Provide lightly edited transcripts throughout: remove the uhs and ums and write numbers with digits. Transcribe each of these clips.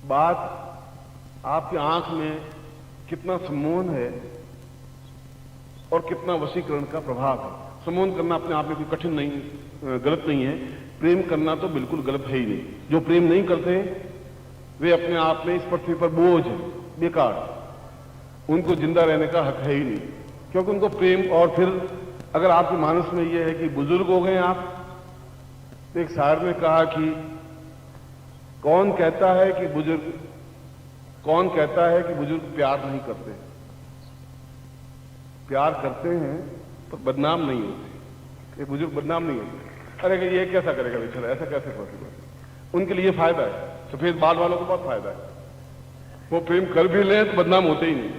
बात आपकी आंख में कितना सम्मोहन है और कितना वशीकरण का प्रभाव है। सम्मोहन करना अपने आप में कोई कठिन नहीं, गलत नहीं है। प्रेम करना तो बिल्कुल गलत है ही नहीं। जो प्रेम नहीं करते वे अपने आप में इस पृथ्वी पर बोझ है, बेकार। उनको जिंदा रहने का हक है ही नहीं, क्योंकि उनको प्रेम। और फिर अगर आपके मानस में यह है कि बुजुर्ग हो गए आप, तो एक शायर ने कहा कि कौन कहता है कि बुजुर्ग प्यार नहीं करते। प्यार करते हैं तो बदनाम नहीं होते। ये बुजुर्ग बदनाम नहीं होते। अरे ये कैसा करेगा बेचारा, ऐसा कैसे पॉसिबल। उनके लिए फायदा है, सफेद बाल वालों को बहुत फायदा है। वो प्रेम कर भी लें तो बदनाम होते ही नहीं,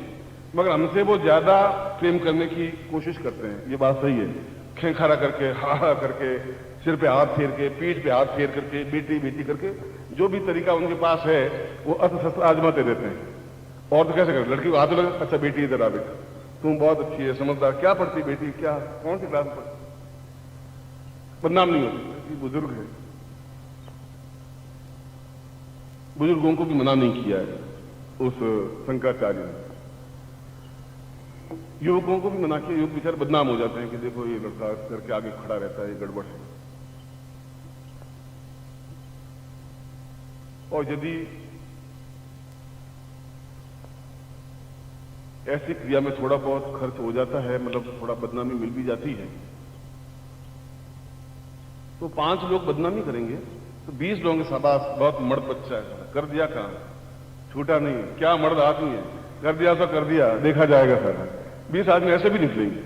मगर हमसे वो ज्यादा प्रेम करने की कोशिश करते हैं। ये बात सही है। खेखरा करके, हा करके, सिर पे हाथ फेर के, पीठ पे हाथ फेर करके, बेटी बेटी करके, जो भी तरीका उनके पास है वो अस्त्र शस्त्र आजमाते रहते हैं। और तो कैसे करें, लड़की को हाथ लगा, अच्छा बेटी इधर आ, बेटा तुम बहुत अच्छी है, समझदार, क्या पढ़ती बेटी, क्या कौन सी क्लास में पढ़ती। बदनाम नहीं होती, बुजुर्ग है। बुजुर्गों को भी मना नहीं किया है उस शंकराचार्य ने। युवकों को भी मना किया। युवक बेचारे बदनाम हो जाते हैं कि देखो ये लड़का घर के आगे खड़ा रहता है, ये गड़बड़ है। और यदि ऐसी क्रिया में थोड़ा बहुत खर्च हो जाता है, मतलब थोड़ा बदनामी मिल भी जाती है, तो 5 लोग बदनामी करेंगे तो 20 लोगों के शाबाश, बहुत मर्द बच्चा है, कर दिया काम, छूटा नहीं, क्या मर्द आदमी है, कर दिया तो कर दिया, देखा जाएगा सर। 20 आदमी ऐसे भी निकलेंगे।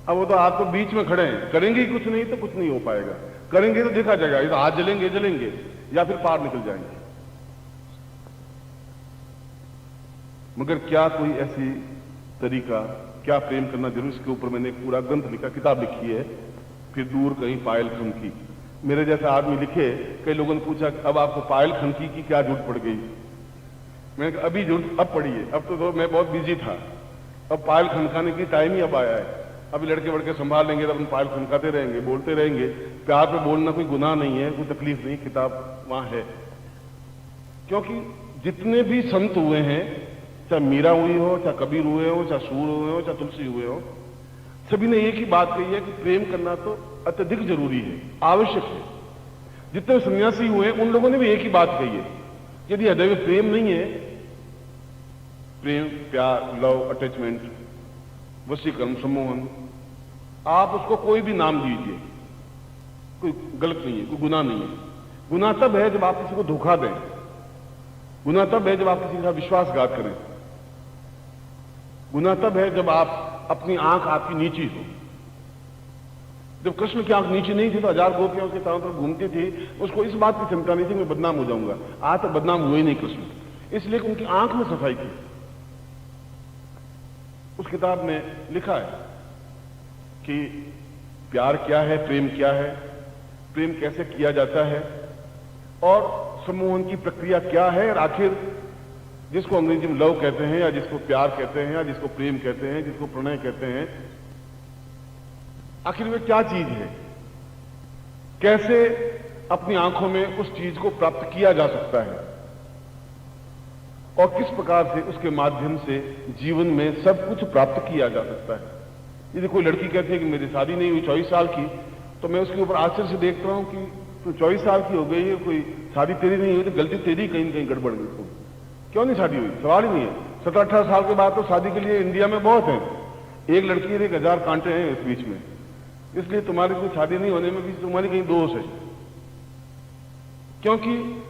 अब वो तो आपको बीच में खड़े हैं, करेंगे ही कुछ नहीं तो कुछ नहीं हो पाएगा। करेंगे तो देखा जाएगा, ये तो हाथ जलेंगे या फिर पार निकल जाएंगे। मगर क्या कोई ऐसी तरीका, क्या प्रेम करना जरूर, इसके ऊपर मैंने एक पूरा ग्रंथ लिखा, किताब लिखी है, फिर दूर कहीं पायल खनकी। मेरे जैसे आदमी लिखे, कई लोगों ने पूछा अब आपको पायल खनकी की क्या जरूरत पड़ गई। मैंने कहा अभी जरूरत अब पड़ी है, अब तो मैं बहुत बिजी था, अब पायल खनकाने की टाइम ही अब आया है। अभी लड़के वड़के संभाल लेंगे तो अपन पायल खनकाते रहेंगे, बोलते रहेंगे। प्यार पे बोलना कोई गुनाह नहीं है, कोई तकलीफ नहीं, किताब वहां है। क्योंकि जितने भी संत हुए हैं, चाहे मीरा हुई हो, चाहे कबीर हुए हो, चाहे सूर हुए हो, चाहे तुलसी हुए हो, सभी ने एक ही बात कही है कि प्रेम करना तो अत्यधिक जरूरी है, आवश्यक है। जितने सन्यासी हुए उन लोगों ने भी एक ही बात कही है, यदि हृदय में प्रेम नहीं है, प्रेम, प्यार, लव, अटैचमेंट, वशीकरण, सम्मोहन, आप उसको कोई भी नाम दीजिए, कोई गलत नहीं है, कोई गुनाह नहीं है। गुनाह तब है जब आप किसी को धोखा दें। गुनाह तब है जब आप किसी के साथ विश्वासघात करें। गुनाह तब है जब आप अपनी आंख आपकी नीची हो। जब कृष्ण की आंख नीची नहीं थी तो 1000 गोपियां उसके चारों तरफ घूमती थी, उसको इस बात की चिंता नहीं थी मैं बदनाम हो जाऊंगा। आज तक बदनाम हुए ही नहीं कृष्ण, इसलिए कि उनकी आंख में सफाई थी। उस किताब में लिखा है कि प्यार क्या है, प्रेम क्या है, प्रेम कैसे किया जाता है, और सम्मोहन की प्रक्रिया क्या है, और आखिर जिसको अंग्रेजी में लव कहते हैं, या जिसको प्यार कहते हैं, या जिसको प्रेम कहते हैं, जिसको प्रणय कहते हैं, आखिर में क्या चीज है, कैसे अपनी आंखों में उस चीज को प्राप्त किया जा सकता है, और किस प्रकार से उसके माध्यम से जीवन में सब कुछ प्राप्त किया जा सकता है। यदि कोई लड़की कहती है कि मेरी शादी नहीं हुई 24 साल की, तो मैं उसके ऊपर आश्चर्य से देख रहा हूं कि तो 24 साल की हो गई है, कोई शादी तेरी नहीं हुई, तो गलती तेरी कहीं न कहीं गड़बड़ गई। क्यों नहीं शादी हुई, सवाल ही नहीं है। 17-18 साल के बाद तो शादी के लिए इंडिया में बहुत है, एक लड़की और 1000 कांटे हैं इस बीच में, इसलिए तुम्हारी कोई शादी नहीं होने में भी तुम्हारी कहीं दोष है। क्योंकि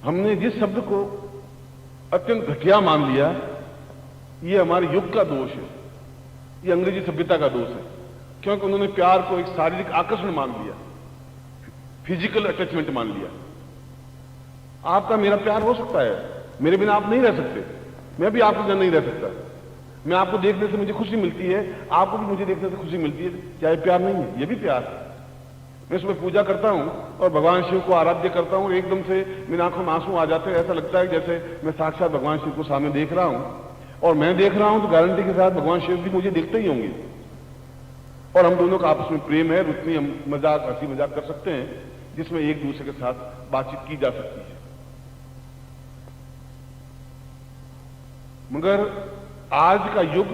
हमने जिस शब्द को अत्यंत घटिया मान लिया, ये हमारे युग का दोष है, ये अंग्रेजी सभ्यता का दोष है। क्योंकि उन्होंने प्यार को एक शारीरिक आकर्षण मान लिया, फिजिकल अटैचमेंट मान लिया। आपका मेरा प्यार हो सकता है, मेरे बिना आप नहीं रह सकते, मैं भी आपके बिना नहीं रह सकता। मैं आपको देखने से मुझे खुशी मिलती है, आपको भी मुझे देखने से खुशी मिलती है, क्या ये प्यार नहीं है? ये भी प्यार है। मैं सुबह पूजा करता हूं और भगवान शिव को आराध्य करता हूं, एकदम से मेरी आंखों में आंसू आ जाते हैं। ऐसा लगता है जैसे मैं साक्षात भगवान शिव को सामने देख रहा हूं, और मैं देख रहा हूं तो गारंटी के साथ भगवान शिव भी मुझे देखते ही होंगे। और हम दोनों का आपस में प्रेम है, रुचि, हम मजाक, हंसी मजाक कर सकते हैं। जिसमें एक दूसरे के साथ बातचीत की जा सकती है। मगर आज का युग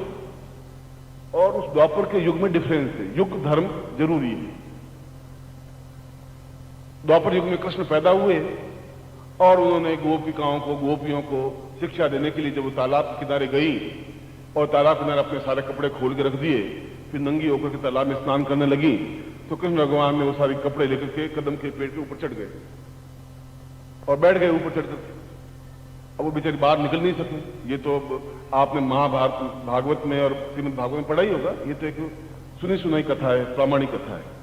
और उस द्वापर के युग में डिफरेंस है। युग धर्म जरूरी है। द्वापर युग में कृष्ण पैदा हुए और उन्होंने गोपिकाओं को, गोपियों को शिक्षा देने के लिए जब वो तालाब के किनारे गई और तालाब किनारे अपने सारे कपड़े खोल के रख दिए, फिर नंगी होकर के तालाब में स्नान करने लगी, तो कृष्ण भगवान ने वो सारे कपड़े लेकर के कदम के पेड़ के ऊपर चढ़ गए और बैठ गए ऊपर चढ़ करके। अब वो बेचारी बाहर निकल नहीं सके। ये तो आपने महाभारत, भागवत में और श्रीमद् भागवत में पढ़ा ही होगा। ये तो एक सुनी सुनाई कथा है, प्रामाणिक कथा है।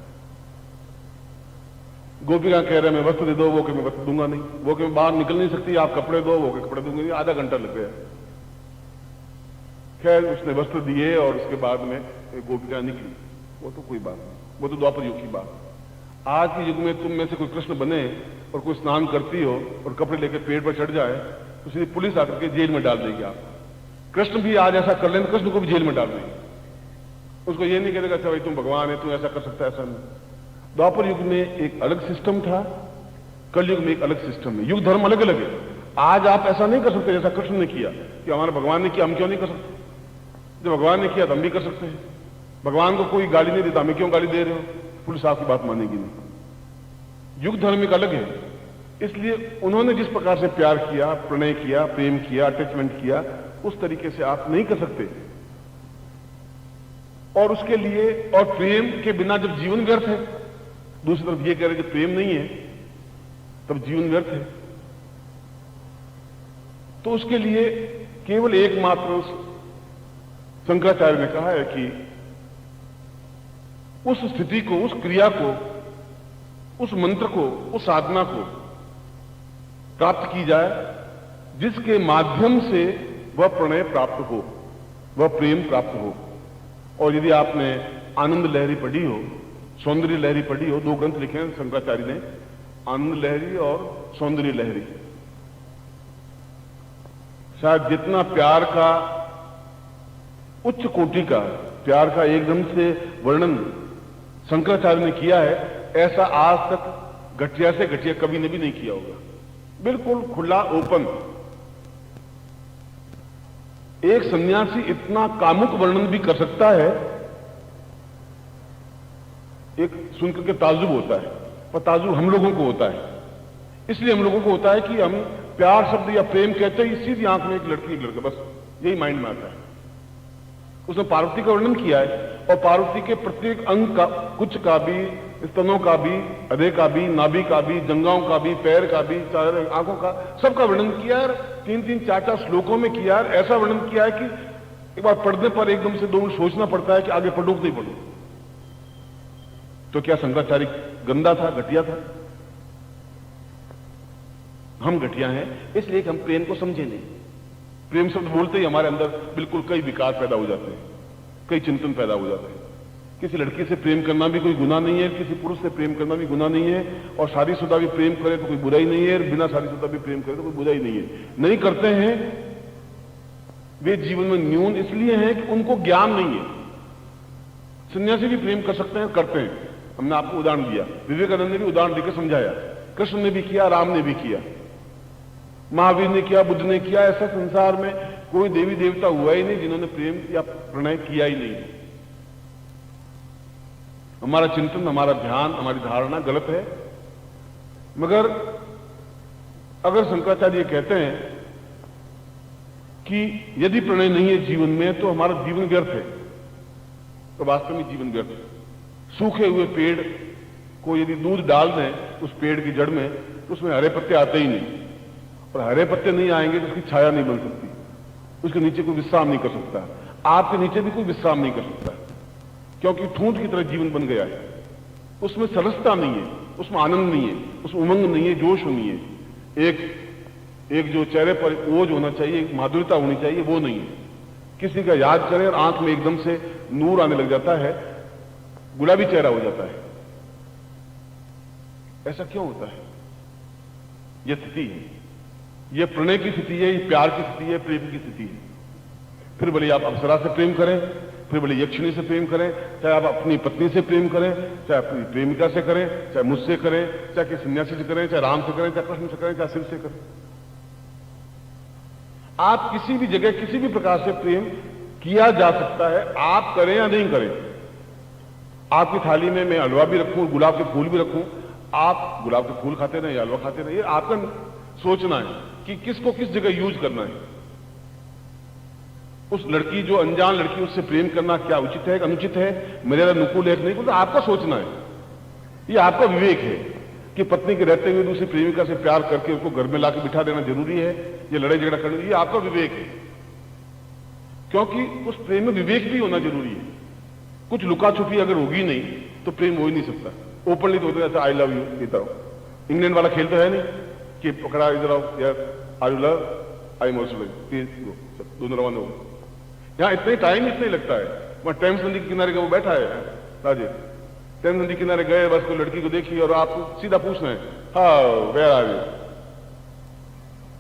गोपिका कह रहे मैं वस्त्र दे दो, वो कि मैं वस्त्र दूंगा नहीं। वो कि मैं बाहर निकल नहीं सकती, आप कपड़े दो, वो के कपड़े दूंगा नहीं। आधा घंटा लग गया। खैर उसने वस्त्र दिए और उसके बाद में गोपिका निकली। वो तो कोई बात नहीं, वो तो द्वापर युग की बात। आज के युग में तुम में से कोई कृष्ण बने और कोई स्नान करती हो और कपड़े लेकर पेड़ पर चढ़ जाए तो सीधी पुलिस आकर के जेल में डाल देगी। आप कृष्ण भी आज ऐसा कर लें तो कृष्ण को भी जेल में डाल देंगे। उसको ये नहीं कहेगा अच्छा भाई तुम भगवान है, तुम ऐसा कर सकता है, ऐसा नहीं। द्वापर युग में एक अलग सिस्टम था, कल युग में एक अलग सिस्टम है। युग धर्म अलग अलग है। आज आप ऐसा नहीं कर सकते जैसा कृष्ण ने किया कि हमारे भगवान ने किया, हम क्यों नहीं कर सकते। जो भगवान ने किया तो हम भी कर सकते हैं। भगवान को कोई गाली नहीं देता, हमें क्यों गाली दे रहे हो, पुलिस आपकी बात मानेगी नहीं। युग धर्म एक अलग है। इसलिए उन्होंने जिस प्रकार से प्यार किया, प्रणय किया, प्रेम किया, अटैचमेंट किया, उस तरीके से आप नहीं कर सकते। और उसके लिए, और प्रेम के बिना जब जीवन व्यर्थ है, दूसरी तरफ ये कह रहे कि प्रेम नहीं है तब जीवन व्यर्थ है, तो उसके लिए केवल एकमात्र उस शंकराचार्य ने कहा है कि उस स्थिति को, उस क्रिया को, उस मंत्र को, उस साधना को प्राप्त की जाए जिसके माध्यम से वह प्रणय प्राप्त हो, वह प्रेम प्राप्त हो। और यदि आपने आनंद लहरी पढ़ी हो, सौंदर्य लहरी पढ़ी हो, दो ग्रंथ लिखे हैं शंकराचार्य ने, आनंद लहरी और सौंदर्य लहरी। शायद जितना प्यार का उच्च कोटि का, प्यार का एकदम से वर्णन शंकराचार्य ने किया है, ऐसा आज तक घटिया से घटिया कभी ने भी नहीं किया होगा। बिल्कुल खुला, ओपन। एक सन्यासी इतना कामुक वर्णन भी कर सकता है, एक सुनकर के ताज्जुब होता है, पर ताज्जुब हम लोगों को होता है। इसलिए हम लोगों को होता है कि हम प्यार शब्द या प्रेम कहते हैं, सीधी आंख में एक लड़की एक लड़का, बस यही माइंड में आता है। उसने पार्वती का वर्णन किया है और पार्वती के प्रत्येक अंग का, कुछ का भी, स्तनों का भी, हृदय का भी, नाभि का भी, जंघाओं का भी, पैर का भी, चार आंखों का, सबका वर्णन किया है। 3-3, 4-4 श्लोकों में किया है। ऐसा वर्णन किया है कि एक बार पढ़ने पर एकदम से 2 मिनट सोचना पड़ता है कि आगे पढ़ूं कि नहीं पढ़ूं। तो क्या शंकराचार्य गंदा था, घटिया था? हम घटिया हैं इसलिए कि हम प्रेम को समझे नहीं। प्रेम शब्द बोलते ही हमारे अंदर बिल्कुल कई विकार पैदा हो जाते हैं, कई चिंतन पैदा हो जाते हैं। किसी लड़की से प्रेम करना भी कोई गुनाह नहीं है, किसी पुरुष से प्रेम करना भी गुनाह नहीं है, और शादीशुदा भी प्रेम करे तो कोई बुराई नहीं है, बिना शादीशुदा भी प्रेम करे तो कोई बुराई नहीं है। नहीं करते हैं वे जीवन में न्यून इसलिए हैं कि उनको ज्ञान नहीं है। सन्यासी भी प्रेम कर सकते हैं, करते हैं। हमने आपको उदाहरण दिया, विवेकानंद ने भी उदाहरण देकर समझाया, कृष्ण ने भी किया, राम ने भी किया, महावीर ने किया, बुद्ध ने किया। ऐसा संसार में कोई देवी देवता हुआ ही नहीं जिन्होंने प्रेम या प्रणय किया ही नहीं। हमारा चिंतन, हमारा ध्यान, हमारी धारणा गलत है। मगर अगर शंकराचार्य कहते हैं कि यदि प्रणय नहीं है जीवन में तो हमारा जीवन व्यर्थ है, तो वास्तव में जीवन व्यर्थ है। सूखे हुए पेड़ को यदि दूध डाल दें उस पेड़ की जड़ में तो उसमें हरे पत्ते आते ही नहीं, और हरे पत्ते नहीं आएंगे तो उसकी छाया नहीं बन सकती, उसके नीचे कोई विश्राम नहीं कर सकता। आपके नीचे भी कोई विश्राम नहीं कर सकता, क्योंकि ठूंठ की तरह जीवन बन गया है। उसमें सरसता नहीं है, उसमें आनंद नहीं है, उसमें उमंग नहीं है, जोश नहीं है। एक जो चेहरे पर ओज होना चाहिए, एक माधुर्यता होनी चाहिए, वो नहीं है। किसी का याद करें और आंख में एकदम से नूर आने लग जाता है, गुलाबी चेहरा हो जाता है। ऐसा क्यों होता है? यह स्थिति है, यह प्रणय की स्थिति है, यह प्यार की स्थिति है, प्रेम की स्थिति है। फिर भले आप अप्सरा से प्रेम करें, फिर बड़ी यक्षिणी से प्रेम करें, चाहे आप अपनी पत्नी से प्रेम करें, चाहे अपनी प्रेमिका से करें, चाहे मुझसे करें, चाहे किसी सन्यासी से करें, चाहे राम से करें, चाहे कृष्ण से करें, चाहे शिव से करें। आप किसी भी जगह किसी भी प्रकार से प्रेम किया जा सकता है, आप करें या नहीं करें। आपकी थाली में मैं हलवा भी रखूं, गुलाब के फूल भी रखूं, आप गुलाब के फूल खाते रहे या हलवा खाते रहे, आपका सोचना है कि किसको किस जगह यूज करना है। उस लड़की, जो अनजान लड़की, उससे प्रेम करना क्या उचित है, अनुचित है, मेरे अनुकूल है नहीं, तो आपका सोचना है। ये आपका विवेक है कि पत्नी के रहते हुए दूसरी प्रेमिका से प्यार करके उसको घर में लाके बिठा देना जरूरी है, ये लड़ाई झगड़ा करना, ये आपका विवेक है। क्योंकि उस प्रेम में विवेक भी होना जरूरी है। कुछ लुका छुपी अगर होगी नहीं तो प्रेम हो ही नहीं सकता। ओपनली तो होता है आई लव यू की तरह। इंग्लैंड वाला खेल तो है नहीं कि पकड़ा इधर आओ यार, I love I am also love, दोनों रवाना हो। यहां इतने टाइम इसलिए लगता है। वहां टेम्स नदी के किनारे का वो बैठा है राजे, टेम्स नदी किनारे गए, बस कोई लड़की को देखी और आपको सीधा पूछना है, how where are you,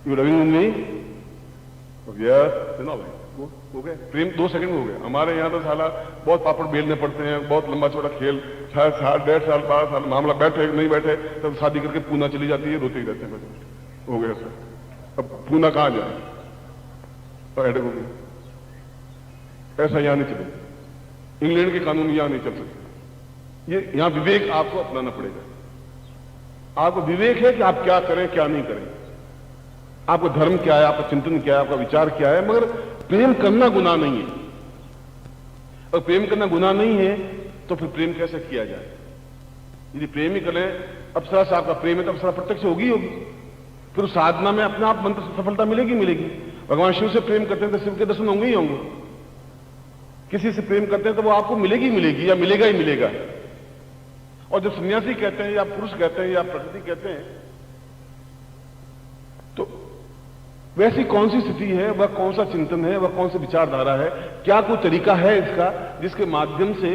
you loving me, yes, no हो गया प्रेम, 2 सेकंड में हो गया। हमारे यहाँ तो साला बहुत पापड़ बेलने पड़ते हैं, बहुत लंबा चौड़ा खेल, 6 साल 1.5 साल 12 साल मामला बैठे नहीं बैठे, तब शादी करके पूना चली जाती है, रोते ही रहते हैं, हो गया सर। अब पूना कहां जाए, तो हेडेक हो गई। ऐसा यहां नहीं चलेगा, इंग्लैंड के कानून यहां नहीं चल सकते। ये यहां विवेक आपको अपनाना पड़ेगा। आपको विवेक है कि आप क्या करें क्या नहीं करें, आपका धर्म क्या है, आपका चिंतन क्या है, आपका विचार क्या है। मगर प्रेम करना गुनाह नहीं है। और प्रेम करना गुनाह नहीं है तो फिर प्रेम कैसे किया जाए। यदि प्रेम ही करें, अप्सरा से आपका प्रेम है तो अप्सरा प्रत्यक्ष होगी होगी, फिर साधना में अपने आप मंत्र सफलता मिलेगी मिलेगी। भगवान शिव से प्रेम करते हैं तो शिव के दर्शन होंगे ही होंगे। किसी से प्रेम करते हैं तो वो आपको मिलेगी मिलेगी या मिलेगा ही मिलेगा। और जब सन्यासी कहते हैं या पुरुष कहते हैं या प्रकृति कहते हैं, तो वैसी कौन सी स्थिति है, वह कौन सा चिंतन है, वह कौन सी विचारधारा है, क्या कोई तरीका है इसका जिसके माध्यम से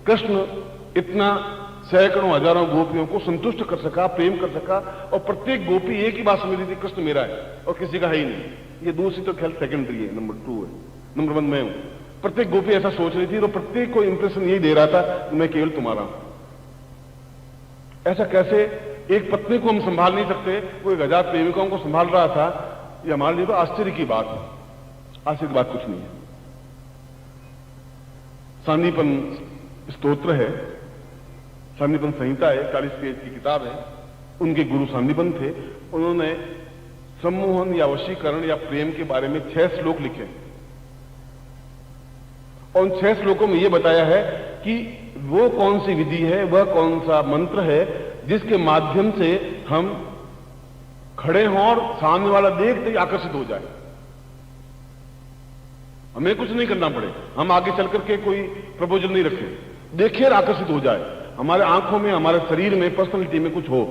कृष्ण इतना सैकड़ों हजारों गोपियों को संतुष्ट कर सका, प्रेम कर सका। और प्रत्येक गोपी एक ही बात समझ रही थी, कृष्ण मेरा है और किसी का है ही नहीं। ये दूसरी तो ख्याल सेकेंडरी है, नंबर 2 है, नंबर 1 मैं हूं। प्रत्येक गोपी ऐसा सोच रही थी और प्रत्येक को इंप्रेशन यही दे रहा था कि मैं केवल तुम्हारा हूं। ऐसा कैसे? एक पत्नी को हम संभाल नहीं सकते, कोई 1000 प्रेमिकाओं को संभाल रहा था। ये हमारे लिए तो आश्चर्य की बात है। आश्चर्य की बात कुछ नहीं है। सांदीपन स्तोत्र है, सांदीपन संहिता है, 40 पेज की किताब है। उनके गुरु सांदीपन थे। उन्होंने सम्मोहन या वशीकरण या प्रेम के बारे में 6 श्लोक लिखे और उन 6 श्लोकों में यह बताया है कि वो कौन सी विधि है, वह कौन सा मंत्र है जिसके माध्यम से हम खड़े हों और सामने वाला देखते ही आकर्षित हो जाए। हमें कुछ नहीं करना पड़े, हम आगे चल करके कोई प्रपोजल नहीं रखें, देखिए और आकर्षित हो जाए। हमारे आंखों में, हमारे शरीर में, पर्सनैलिटी में कुछ हो।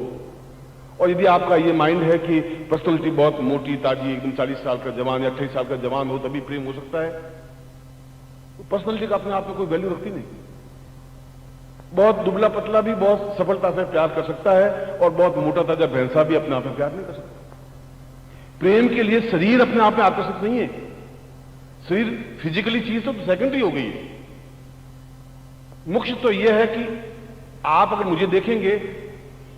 और यदि आपका ये माइंड है कि पर्सनैलिटी बहुत मोटी ताजी, एकदम 40 साल का जवान या 28 साल का जवान हो तभी प्रेम हो सकता है, तो पर्सनैलिटी का अपने आप में कोई वैल्यू रखती नहीं। बहुत दुबला पतला भी बहुत सफलता से प्यार कर सकता है और बहुत मोटा ताजा भैंसा भी अपने आप में प्यार नहीं कर सकता। प्रेम के लिए शरीर अपने आप में आकर्षित नहीं है। शरीर फिजिकली चीज तो सेकेंडरी हो गई है। मुख्य तो यह है कि आप अगर मुझे देखेंगे,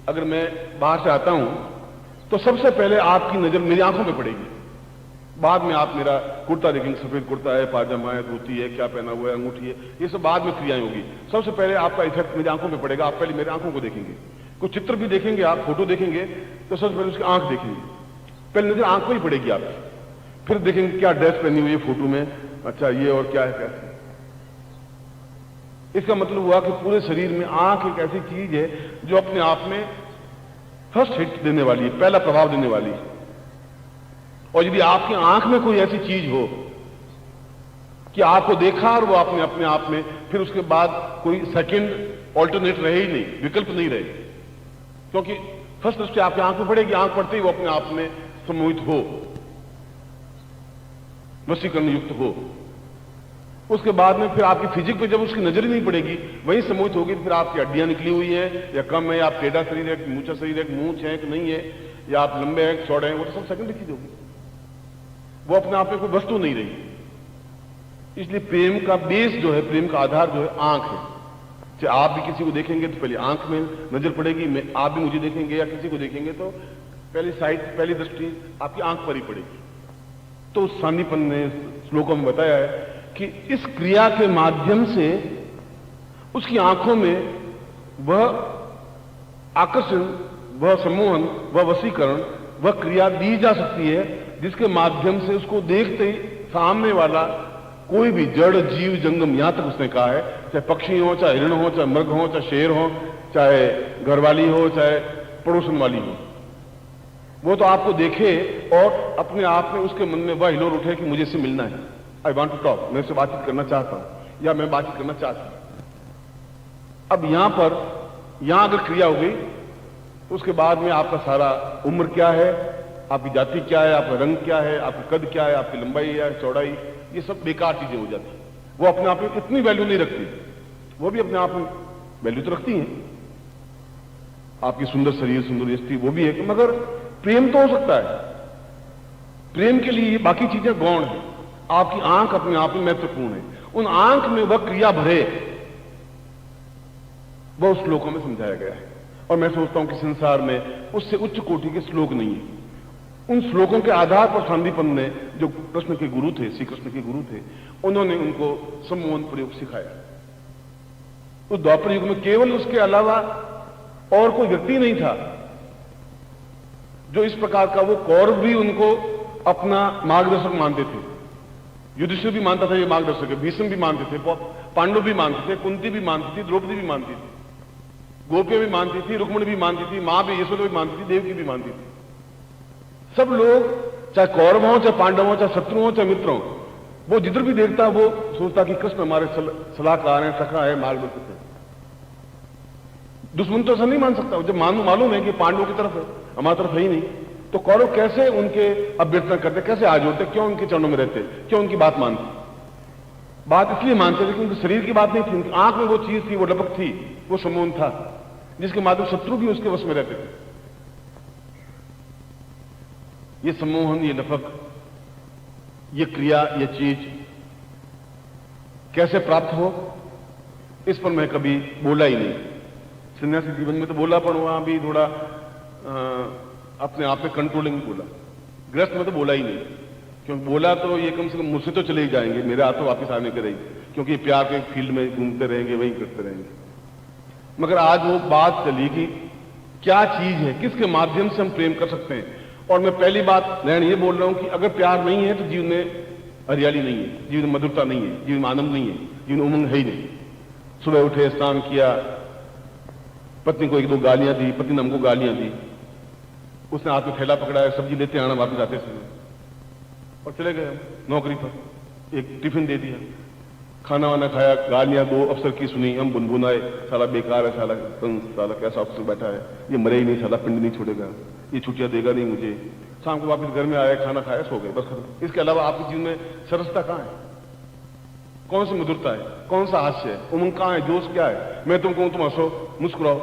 अगर मैं बाहर से आता हूं तो सबसे पहले आपकी नजर मेरी आंखों में पड़ेगी। बाद में आप मेरा कुर्ता देखेंगे, सफेद कुर्ता है, पाजामा है, धोती है, क्या पहना हुआ है, अंगूठी है, ये सब बाद में क्रियाएं होगी। सबसे पहले आपका इफेक्ट मेरी आंखों में पड़ेगा। आप पहले मेरी आंखों को देखेंगे। कोई चित्र भी देखेंगे, आप फोटो देखेंगे तो सबसे पहले उसकी आंख देखेंगे। पहले नजर आंख को ही पड़ेगी आपकी। फिर देखेंगे क्या ड्रेस पहनी हुई है फोटो में, अच्छा ये और क्या है कैसे। इसका मतलब हुआ कि पूरे शरीर में आंख एक ऐसी चीज है जो अपने आप में फर्स्ट हिट देने वाली है, पहला प्रभाव देने वाली है। और यदि आपकी आंख में कोई ऐसी चीज हो कि आपको देखा और वो आपने अपने आप में, फिर उसके बाद कोई सेकंड ऑल्टरनेट रहे ही नहीं, विकल्प नहीं रहे, क्योंकि फर्स्ट दृष्टि आपकी आंख में पड़ेगी। आंख पड़ते ही वो अपने आप में सम्मोहित हो, वशीकरण युक्त हो। उसके बाद में फिर आपकी फिजिक पे जब उसकी नजर ही नहीं पड़ेगी, वही सम्मोहित होगी। फिर आपकी हड्डियां निकली हुई है या कम है, आप टेढ़ा शरीर है, मूछा शरीर है, मूछ है कि नहीं है, या आप लंबे हैं, चौड़े हैं, वो तो सब सेकंडरी चीज होगी। वो अपने आप में कोई वस्तु नहीं रही। इसलिए प्रेम का बेस जो है, प्रेम का आधार जो है आंख है। चाहे आप भी किसी को देखेंगे तो पहले आंख में नजर पड़ेगी, मैं आप भी मुझे देखेंगे या किसी को देखेंगे तो पहली दृष्टि आपकी आंख पर ही पड़ेगी। तो सांदीपन ने श्लोकों में बताया है कि इस क्रिया के माध्यम से उसकी आंखों में वह आकर्षण, वह सम्मोहन, वह वशीकरण, वह क्रिया दी जा सकती है जिसके माध्यम से उसको देखते ही सामने वाला कोई भी जड़ जीव जंगम, यहां तक उसने कहा है, चाहे पक्षी हो, चाहे हिरण हो, चाहे मृग हो, चाहे शेर हो, चाहे घरवाली हो, चाहे पड़ोसन वाली हो, वो तो आपको देखे और अपने आप में उसके मन में वह हिलोर उठे कि मुझे इससे मिलना है, आई वॉन्ट टू टॉक, मैं इससे बातचीत करना चाहता हूं या मैं बातचीत करना चाहता हूं। अब यहां अगर क्रिया हो गई तो उसके बाद में आपका सारा उम्र क्या है, आपकी जाति क्या है, आपका रंग क्या है, आपका कद क्या है, आपकी लंबाई या चौड़ाई, ये सब बेकार चीजें हो जाती हैं। वो अपने आप में इतनी वैल्यू नहीं रखती, वो भी अपने आप में वैल्यू तो रखती हैं। आपकी सुंदर शरीर, सुंदर स्त्री, वो भी है, मगर प्रेम तो हो सकता है। प्रेम के लिए बाकी चीजें गौण है। आपकी आंख अपने आप में महत्वपूर्ण है। उन आंख में वह क्रिया भरे, वह उस श्लोकों में समझाया गया है। और मैं सोचता हूं कि संसार में उससे उच्च कोटि के श्लोक नहीं है। उन श्लोकों के आधार पर सांदीपन ने, जो कृष्ण के गुरु थे, श्री कृष्ण के गुरु थे, उन्होंने उनको सम्मोहन प्रयोग सिखाया। उस द्वापर युग में केवल उसके अलावा और कोई व्यक्ति नहीं था जो इस प्रकार का, वो कौरव भी उनको अपना मार्गदर्शक मानते थे। युधिष्ठिर भी मानता था ये मार्गदर्शक है, भीष्म भी मानते थे, पांडव भी मानते थे, कुंती भी मानती थी, द्रौपदी भी मानती थी, गोपियां भी मानती थी, रुक्मिणी भी मानती थी, मां भी यशोदा भी मानती थी, देवकी भी मानती थी। सब लोग, चाहे कौरव हो, चाहे पांडव हो, चाहे शत्रु हो, चाहे मित्र हो, वो जिधर भी देखता वो सोचता कि कृष्ण हमारे सलाहकार हैं, सखा है, मार्गदर्शक है। दुश्मन तो ऐसा नहीं मान सकता। जब मालूम है कि पांडवों की तरफ है, हमारी तरफ है ही नहीं, तो कौरव कैसे उनके अभ्यर्थना करते, कैसे आ जोड़ते, क्यों उनके चरणों में रहते, क्यों उनकी बात मानते? बात इसलिए मानते थे कि उनके शरीर की बात नहीं थी, उनकी आंख में वो चीज थी, वो लपक थी, वो सम्मोहन था, जिसके माध्यम शत्रु भी उसके वश में रहते थे। ये सम्मोहन, ये लपक, ये क्रिया, ये चीज कैसे प्राप्त हो, इस पर मैं कभी बोला ही नहीं। सन्यासी जीवन में तो बोला, पर वहां भी थोड़ा अपने आप में कंट्रोलिंग बोला। गृहस्थ में तो बोला ही नहीं, क्योंकि बोला तो ये कम से कम मुझसे तो चले ही जाएंगे, मेरे हाथ तो वापिस आने के रहेंगे, क्योंकि ये प्यार के फील्ड में घूमते रहेंगे, वही करते रहेंगे। मगर आज वो बात चली कि क्या चीज है, किसके माध्यम से हम प्रेम कर सकते हैं। और मैं पहली बात नैन ये बोल रहा हूं कि अगर प्यार नहीं है तो जीवन में हरियाली नहीं है, जीवन में मधुरता नहीं है, जीवन में आनंद नहीं है, जीवन में उमंग है ही नहीं। सुबह उठे, स्नान किया, पत्नी को एक दो गालियां दी, पत्नी ने हमको गालियां दी, उसने हाथ में थैला पकड़ा है, सब्जी लेते आना वापस आते समय, और चले गए हम नौकरी पर, एक टिफिन दे दिया, खाना वाना खाया, गालियां दो अफसर की सुनी, हम बुनबुनाए, साला बेकार है, साला कैसा अफसर बैठा है, ये मरे ही नहीं, साला पिंड नहीं छोड़ेगा, ये छुट्टियां देगा नहीं मुझे। शाम को वापस घर में आया, खाना खाया, सो गए, बस खत्म। इसके अलावा आपके जीवन में सरसता कहां है, कौन सी मधुरता है, कौन सा हास्य है, उमंग कहां है, जोश क्या है? मैं तुम कहूं तुम हंसो, मुस्कुराओ,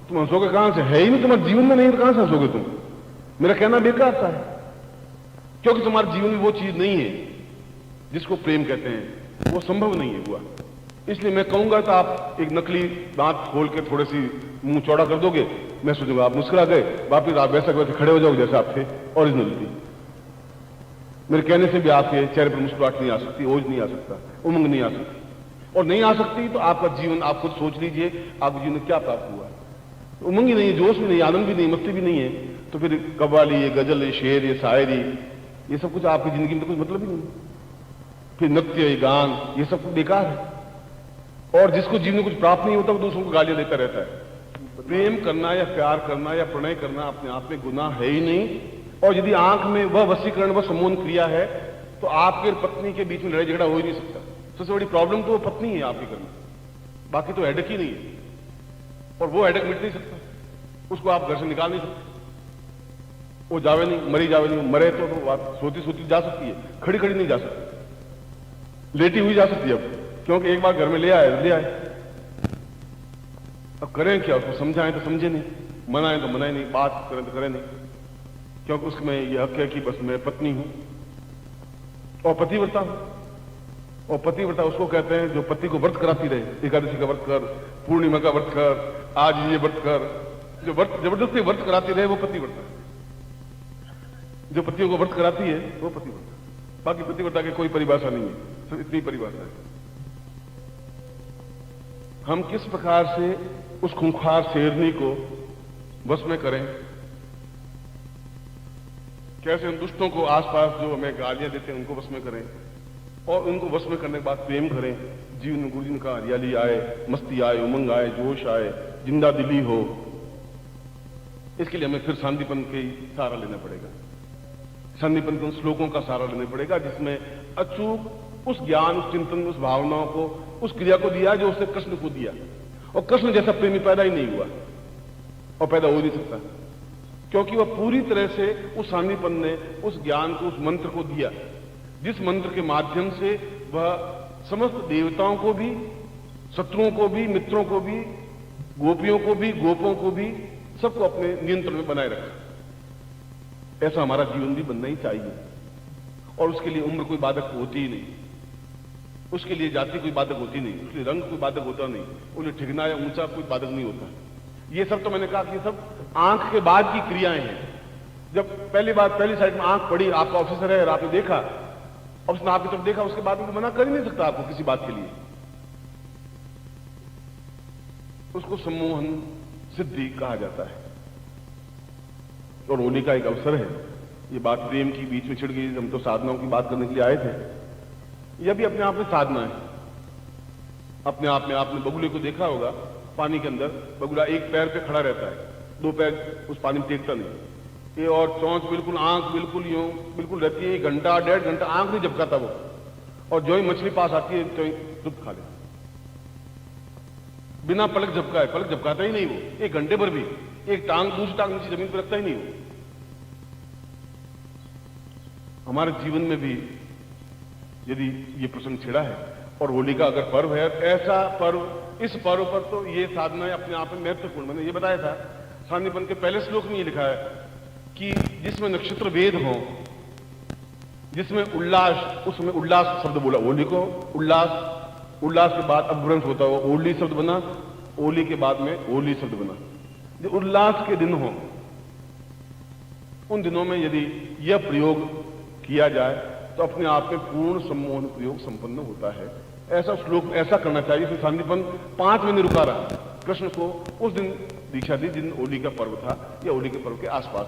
तुम हंसोगे कहां से? है ही नहीं, तुम्हारे जीवन में नहीं, तो कहां से हंसोगे तुम? मेरा कहना बेकार था है, क्योंकि तुम्हारे जीवन में वो चीज नहीं है जिसको प्रेम कहते हैं, वो संभव नहीं है हुआ। इसलिए मैं कहूंगा तो आप एक नकली दांत खोल के थोड़ी सी मुंह चौड़ा कर दोगे, मैं सोचूंगा आप मुस्कुरा गए, वापिस आप वैसा वैसे खड़े हो जाओगे जैसे आप थे, ओरिजिनलिटी। मेरे कहने से भी आपके चेहरे पर मुस्कुराहट नहीं आ सकती, ओज नहीं आ सकता, उमंग नहीं आ सकती, और नहीं आ सकती तो आपका जीवन, आप खुद सोच लीजिए आपके जीवन में क्या प्राप्त हुआ। उमंग ही नहीं है, जोश भी नहीं, आनंद भी नहीं, मस्ती भी नहीं है, तो फिर कव्वाली, ये गजल, ये शेर, ये शायरी, ये सब कुछ आपकी जिंदगी में तो कुछ मतलब ही नहीं। फिर नृत्य, ये गान, ये सब कुछ बेकार है। और जिसको जीवन में कुछ प्राप्त नहीं होता वो दूसरों को गालियां देता रहता है। प्रेम करना या प्यार करना या प्रणय करना अपने आप में गुनाह है ही नहीं। और यदि आंख में वह वशीकरण, वह सम्मोहन क्रिया है, तो आपके पत्नी के बीच में लड़ाई झगड़ा हो ही नहीं सकता। सबसे बड़ी प्रॉब्लम तो वो पत्नी है आपके घर में, बाकी तो हेडेक ही नहीं है, और वो हेडेक मिट नहीं सकता, उसको आप घर से निकाल नहीं सकते। वो जावे नहीं, मरी जावे नहीं, मरे तो बात सोती सोती जा सकती है, खड़ी खड़ी नहीं जा सकती, लेटी हुई जा सकती है। अब क्योंकि एक बार घर में ले आए, अब करें क्या? उसको समझाएं तो समझे नहीं, मनाएं तो मनाए नहीं, बात करें तो करें नहीं, क्योंकि उसमें यह हक है कि बस मैं पत्नी हूं और पतिव्रता हूं। और पतिव्रता उसको कहते हैं जो पति को व्रत कराती रहे, एकादशी का व्रत कर, पूर्णिमा का व्रत कर, आज ये व्रत कर, जो व्रत जबरदस्ती व्रत कराती रहे वो पतिव्रता है। जो पतियों को व्रत कराती है वो पतिव्रता। बाकी पतिव्रता की कोई परिभाषा नहीं है, सिर्फ इतनी परिभाषा है। हम किस प्रकार से उस खूंखार शेरनी को वश में करें, कैसे उन दुष्टों को आसपास जो हमें गालियां देते हैं उनको वश में करें, और उनको वश में करने के बाद प्रेम करें, जीवन में गुरुजन का हरियाली आए, मस्ती आए, उमंग आए, जोश आए, जिंदा दिली हो। इसके लिए हमें फिर शांतिपन के सहारा लेना पड़ेगा। शांतिपन के उन श्लोकों का सहारा लेना पड़ेगा जिसमें अचूक उस ज्ञान, उस चिंतन, उस भावनाओं को, उस क्रिया को दिया जो उसने कृष्ण को दिया। और कृष्ण जैसा प्रेमी पैदा ही नहीं हुआ और पैदा हो नहीं सकता, क्योंकि वह पूरी तरह से उस शांतिपन ने उस ज्ञान को, उस मंत्र को दिया जिस मंत्र के माध्यम से वह समस्त देवताओं को भी, शत्रुओं को भी, मित्रों को भी, गोपियों को भी, गोपों को भी, सबको अपने नियंत्रण में बनाए रखा। ऐसा हमारा जीवन भी बनना ही चाहिए। और उसके लिए उम्र कोई बाधक होती ही नहीं, उसके लिए जाति कोई बाधक होती नहीं, उसके लिए रंग कोई बाधक होता नहीं, उन्हें ठिकना या ऊंचा कोई बाधक नहीं होता। ये सब तो मैंने कहा कि ये सब आंख के बाद की क्रियाएं हैं। जब पहली बार पहली साइड में आंख पड़ी, आपका ऑफिसर है और आपने देखा और उसने आपकी तरफ देखा, उसके बाद में मना कर ही नहीं सकता आपको किसी बात के लिए। उसको सम्मोहन सिद्धि कहा जाता है। और होली का एक अवसर है, ये बात प्रेम की बीच में छिड़ गई। हम तो साधनाओं की बात करने के लिए आए थे। यह भी अपने आप में साधना है। अपने आप में आपने बगुले को देखा होगा, पानी के अंदर बगुला एक पैर पे खड़ा रहता है, दो पैर उस पानी में टेकता नहीं, ये और चोंच बिल्कुल, आंख बिल्कुल यूं बिल्कुल रहती है। 1 घंटा 1.5 घंटा आंख नहीं झपकाता वो, और जो ही मछली पास आती है तो तुरंत खा लेता, बिना पलक झपकाए। पलक झपकाता ही नहीं वो 1 घंटे भर भी, एक टांग दूसरी टांग नीचे जमीन पर रखता ही नहीं वो। हमारे जीवन में भी यदि ये प्रसंग छिड़ा है और होली का अगर पर्व है, ऐसा पर्व, इस पर्व पर तो ये साधना अपने आप में महत्वपूर्ण। मैंने ये बताया था शांतिपन के पहले श्लोक में ये लिखा है कि जिसमें नक्षत्र वेद हो, जिसमें उल्लास, उसमें उल्लास शब्द बोला। होली को उल्लास, उल्लास के बाद अपभ्रंश होता हुआ होली शब्द बना, होली के बाद में होली शब्द बना। जो उल्लास के दिन हो, उन दिनों में यदि यह प्रयोग किया जाए तो अपने आप में पूर्ण सम्मोहन प्रयोग संपन्न होता है। ऐसा श्लोक ऐसा करना चाहिए। फिर शांतिपन 5 महीने रुका रहा। कृष्ण को उस दिन दीक्षा दी जिन होली का पर्व था या होली के पर्व के आसपास।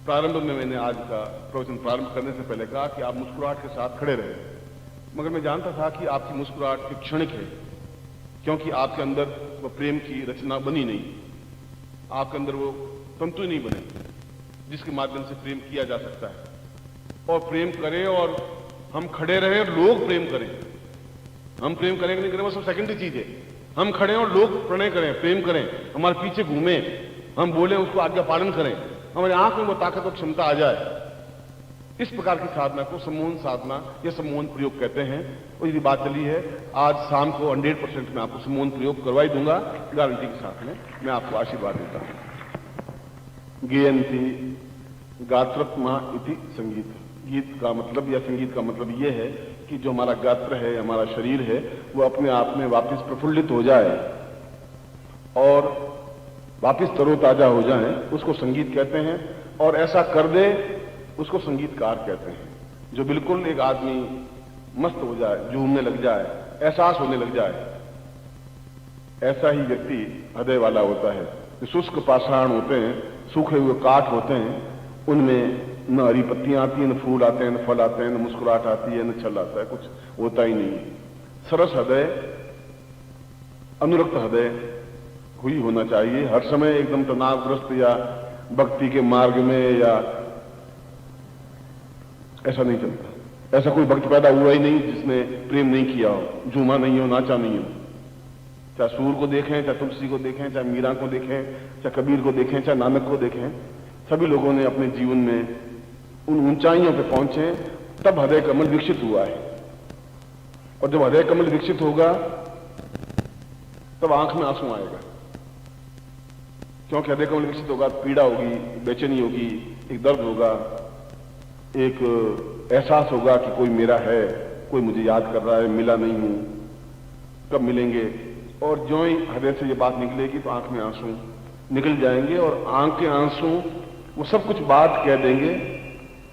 प्रारंभ में मैंने आज का प्रवचन प्रारंभ करने से पहले कहा कि आप मुस्कुराहट के साथ खड़े रहे, मगर मैं जानता था कि आपकी मुस्कुराहट की क्षणिक है, क्योंकि आपके अंदर वो प्रेम की रचना बनी नहीं, आपके अंदर वो तंतु नहीं बने जिसके माध्यम से प्रेम किया जा सकता है। और प्रेम करें और हम खड़े रहें और लोग प्रेम करें। हम प्रेम करें कि नहीं करें वो सब सेकेंडरी चीज है। हम खड़े और लोग प्रणय करें, प्रेम करें, हमारे पीछे घूमें, हम बोले उसको आज्ञा पालन करें, हमारी आंख में वो ताकत और क्षमता आ जाए। इस प्रकार की साधना को सम्मोहन साधना या सम्मोहन प्रयोग कहते हैं। और यदि बात चली है, आज शाम को 100% मैं आपको सम्मोहन प्रयोग करवा ही दूंगा, गारंटी के साथ में मैं आपको आशीर्वाद देता हूं। गेयंती गात्रत्मा इति संगीत। गीत का मतलब या संगीत का मतलब यह है कि जो हमारा गात्र है, हमारा शरीर है, वो अपने आप में वापस प्रफुल्लित हो जाए और वापस तरोताजा हो जाए, उसको संगीत कहते हैं। और ऐसा कर दे उसको संगीतकार कहते हैं। जो बिल्कुल एक आदमी मस्त हो जाए, झूमने लग जाए, एहसास होने लग जाए, ऐसा ही व्यक्ति हृदय वाला होता है। जो शुष्क पाषाण होते हैं, सूखे हुए काठ होते हैं, उनमें न हरी पत्तियां आती हैं, न फूल आते हैं, न फल आते हैं, न मुस्कुराहट आती है, न छल आता है, कुछ होता ही नहीं। सरस हृदय, अनुरक्त हृदय हुई होना चाहिए। हर समय एकदम तनावग्रस्त या भक्ति के मार्ग में या ऐसा नहीं चलता। ऐसा कोई भक्त पैदा हुआ ही नहीं जिसने प्रेम नहीं किया हो, झूमा नहीं हो, नाचा नहीं हो। चाहे सूर को देखें, चाहे तुलसी को देखें, चाहे मीरा को देखें, चाहे कबीर को देखें, चाहे नानक को देखें, सभी लोगों ने अपने जीवन में उन ऊंचाइयों पे पहुंचे, तब हृदय कमल विकसित हुआ है। और जब हृदय कमल विकसित होगा तब आंख में आंसू आएगा, क्योंकि हृदय कमल विकसित होगा, पीड़ा होगी, बेचैनी होगी, एक दर्द होगा, एक एहसास होगा कि कोई मेरा है, कोई मुझे याद कर रहा है, मिला नहीं हूं, कब मिलेंगे। और ज्यों ही हृदय से ये बात निकलेगी तो आंख में आंसू निकल जाएंगे और आंख के आंसू वो सब कुछ बात कह देंगे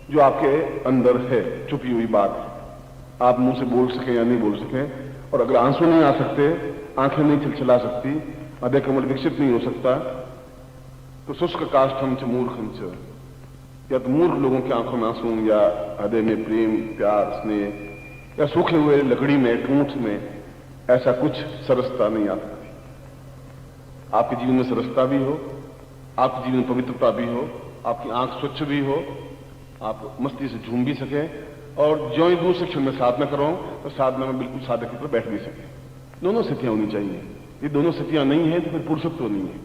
जो आपके अंदर है, छुपी हुई बात। आप मुंह से बोल सकें या नहीं बोल सकें। और अगर आंसू नहीं आ सकते, आंखें नहीं छिलछिला सकती, हृदय कमल विकसित नहीं हो सकता, तो शुष्क काष्ठम च मूर्खम च, या तो मूर्ख लोगों की आंखों में आंसू या हृदय में प्रेम, प्यार, स्नेह, या सूखे हुए लकड़ी में, ठूंठ में ऐसा कुछ सरसता नहीं आ सकती। आपके जीवन में सरसता भी हो, आपके जीवन में पवित्रता भी हो, आपकी आंख स्वच्छ भी हो, आप मस्ती से झूम भी सकें, और ज्यों ही दूसरे क्षण में साधना करो तो साधना में बिल्कुल साधक की तरह बैठ भी सके। दोनों स्थितियां होनी चाहिए। ये दोनों स्थितियां नहीं है तो फिर पुरुषत्व नहीं है।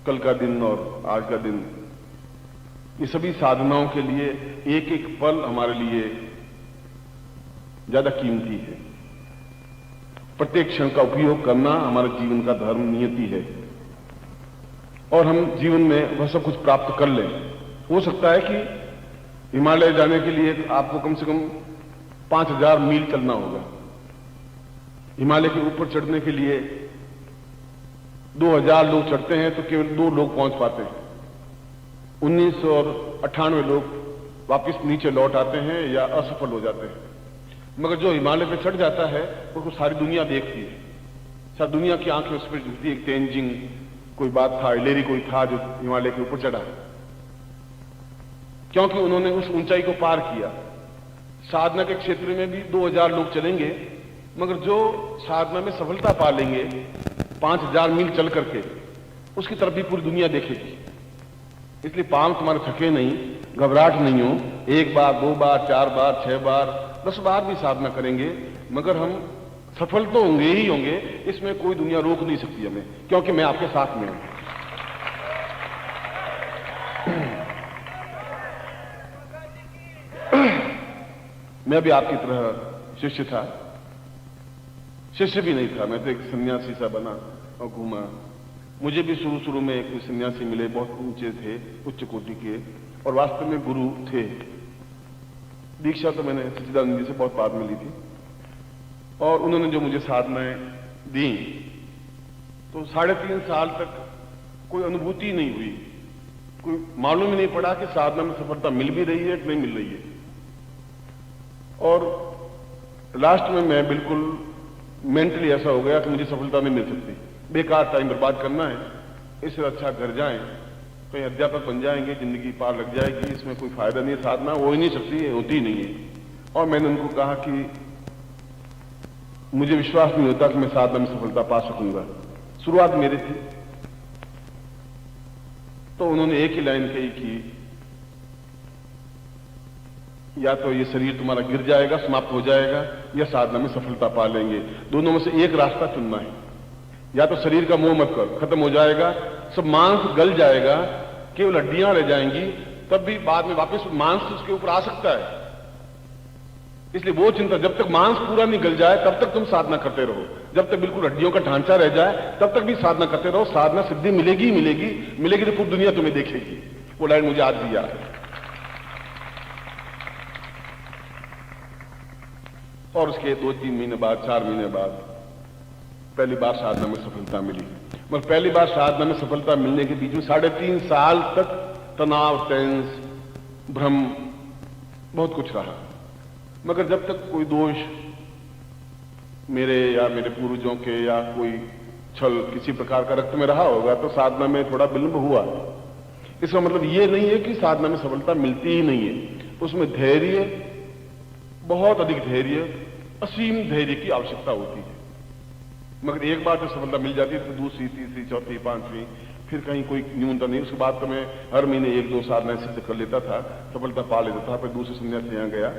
कल का दिन और आज का दिन, ये सभी साधनाओं के लिए एक एक पल हमारे लिए ज्यादा कीमती है। प्रत्येक क्षण का उपयोग करना हमारे जीवन का धर्म, नियति है, और हम जीवन में वह सब कुछ प्राप्त कर लें। हो सकता है कि हिमालय जाने के लिए आपको कम से कम 5000 मील चलना होगा। हिमालय के ऊपर चढ़ने के लिए 2000 लोग चढ़ते हैं तो केवल 2 लोग पहुंच पाते हैं। 1998 लोग वापस नीचे लौट आते हैं या असफल हो जाते हैं। मगर जो हिमालय पे चढ़ जाता है उसको सारी दुनिया देखती है, सारी दुनिया की आंखें उस पर झुकती है। तेंजिंग कोई बात था, हिलेरी कोई था जो हिमालय के ऊपर चढ़ा, क्योंकि उन्होंने उस ऊंचाई को पार किया। साधना के क्षेत्र में भी 2000 लोग चलेंगे, मगर जो साधना में सफलता पा लेंगे 5000 मील चल करके, उसकी तरफ भी पूरी दुनिया देखेगी। इसलिए पांव तुम्हारे थके नहीं, घबराहट नहीं हो। 1 बार, 2 बार, 4 बार, 6 बार, 10 बार भी साधना करेंगे, मगर हम सफल तो होंगे ही होंगे। इसमें कोई दुनिया रोक नहीं सकती हमें, क्योंकि मैं आपके साथ में हूं। मैं भी आपकी तरह शिष्य था, शिष्य भी नहीं था, मैं तो एक सन्यासी सा बना और घूमा। मुझे भी शुरू में एक सन्यासी मिले, बहुत ऊंचे थे, उच्च कोटि के, और वास्तव में गुरु थे। दीक्षा तो मैंने सच्चिदानंद जी से बहुत बाद में ली थी, और उन्होंने जो मुझे साधनाएं दी तो 3.5 साल तक कोई अनुभूति नहीं हुई, कोई मालूम ही नहीं पड़ा कि साधना में सफलता मिल भी रही है कि नहीं मिल रही है। और लास्ट में मैं बिल्कुल मेंटली ऐसा हो गया कि मुझे सफलता नहीं मिल सकती, बेकार टाइम बर्बाद करना है, इससे अच्छा घर जाएं, कहीं अध्यापक बन जाएंगे, जिंदगी पार लग जाएगी, इसमें कोई फायदा नहीं है। साधना हो ही नहीं सकती है, होती ही नहीं है। और मैंने उनको कहा कि मुझे विश्वास नहीं होता कि मैं साधना में सफलता पा सकूंगा। शुरुआत मेरी थी, तो उन्होंने एक ही लाइन कही कि या तो ये शरीर तुम्हारा गिर जाएगा, समाप्त हो जाएगा, या साधना में सफलता पा लेंगे। दोनों में से एक रास्ता चुनना है। या तो शरीर का मोह मत कर, खत्म हो जाएगा, सब मांस गल जाएगा, केवल हड्डियां रह जाएंगी, तब भी बाद में वापस मांस उसके ऊपर आ सकता है। इसलिए वो चिंता, जब तक मांस पूरा नहीं गल जाए तब तक तुम साधना करते रहो, जब तक बिल्कुल हड्डियों का ढांचा रह जाए तब तक भी साधना करते रहो। साधना सिद्धि मिलेगी मिलेगी मिलेगी, तो पूरी दुनिया तुम्हें देखेगी। वो लाइन मुझे आज भी याद है। और उसके 2-3 महीने बाद, 4 महीने बाद पहली बार साधना में सफलता मिली। मगर पहली बार साधना में सफलता मिलने के बीच में 3.5 साल तक तनाव, टेंस, भ्रम, बहुत कुछ रहा। मगर जब तक कोई दोष मेरे या मेरे पूर्वजों के या कोई छल किसी प्रकार का रक्त में रहा होगा, तो साधना में थोड़ा विलंब हुआ। इसका मतलब ये नहीं है कि साधना में सफलता मिलती ही नहीं है। उसमें धैर्य, बहुत अधिक धैर्य, असीम धैर्य की आवश्यकता होती है। मगर एक बार जब सफलता मिल जाती है तो दूसरी, तीसरी, चौथी, 5वीं, फिर कहीं कोई न्यूनता नहीं। उसके बाद तो मैं हर महीने 1-2 साधनाएं सिद्ध कर लेता था, सफलता पा लेता था। फिर दूसरे संन्यासी यहाँ गया।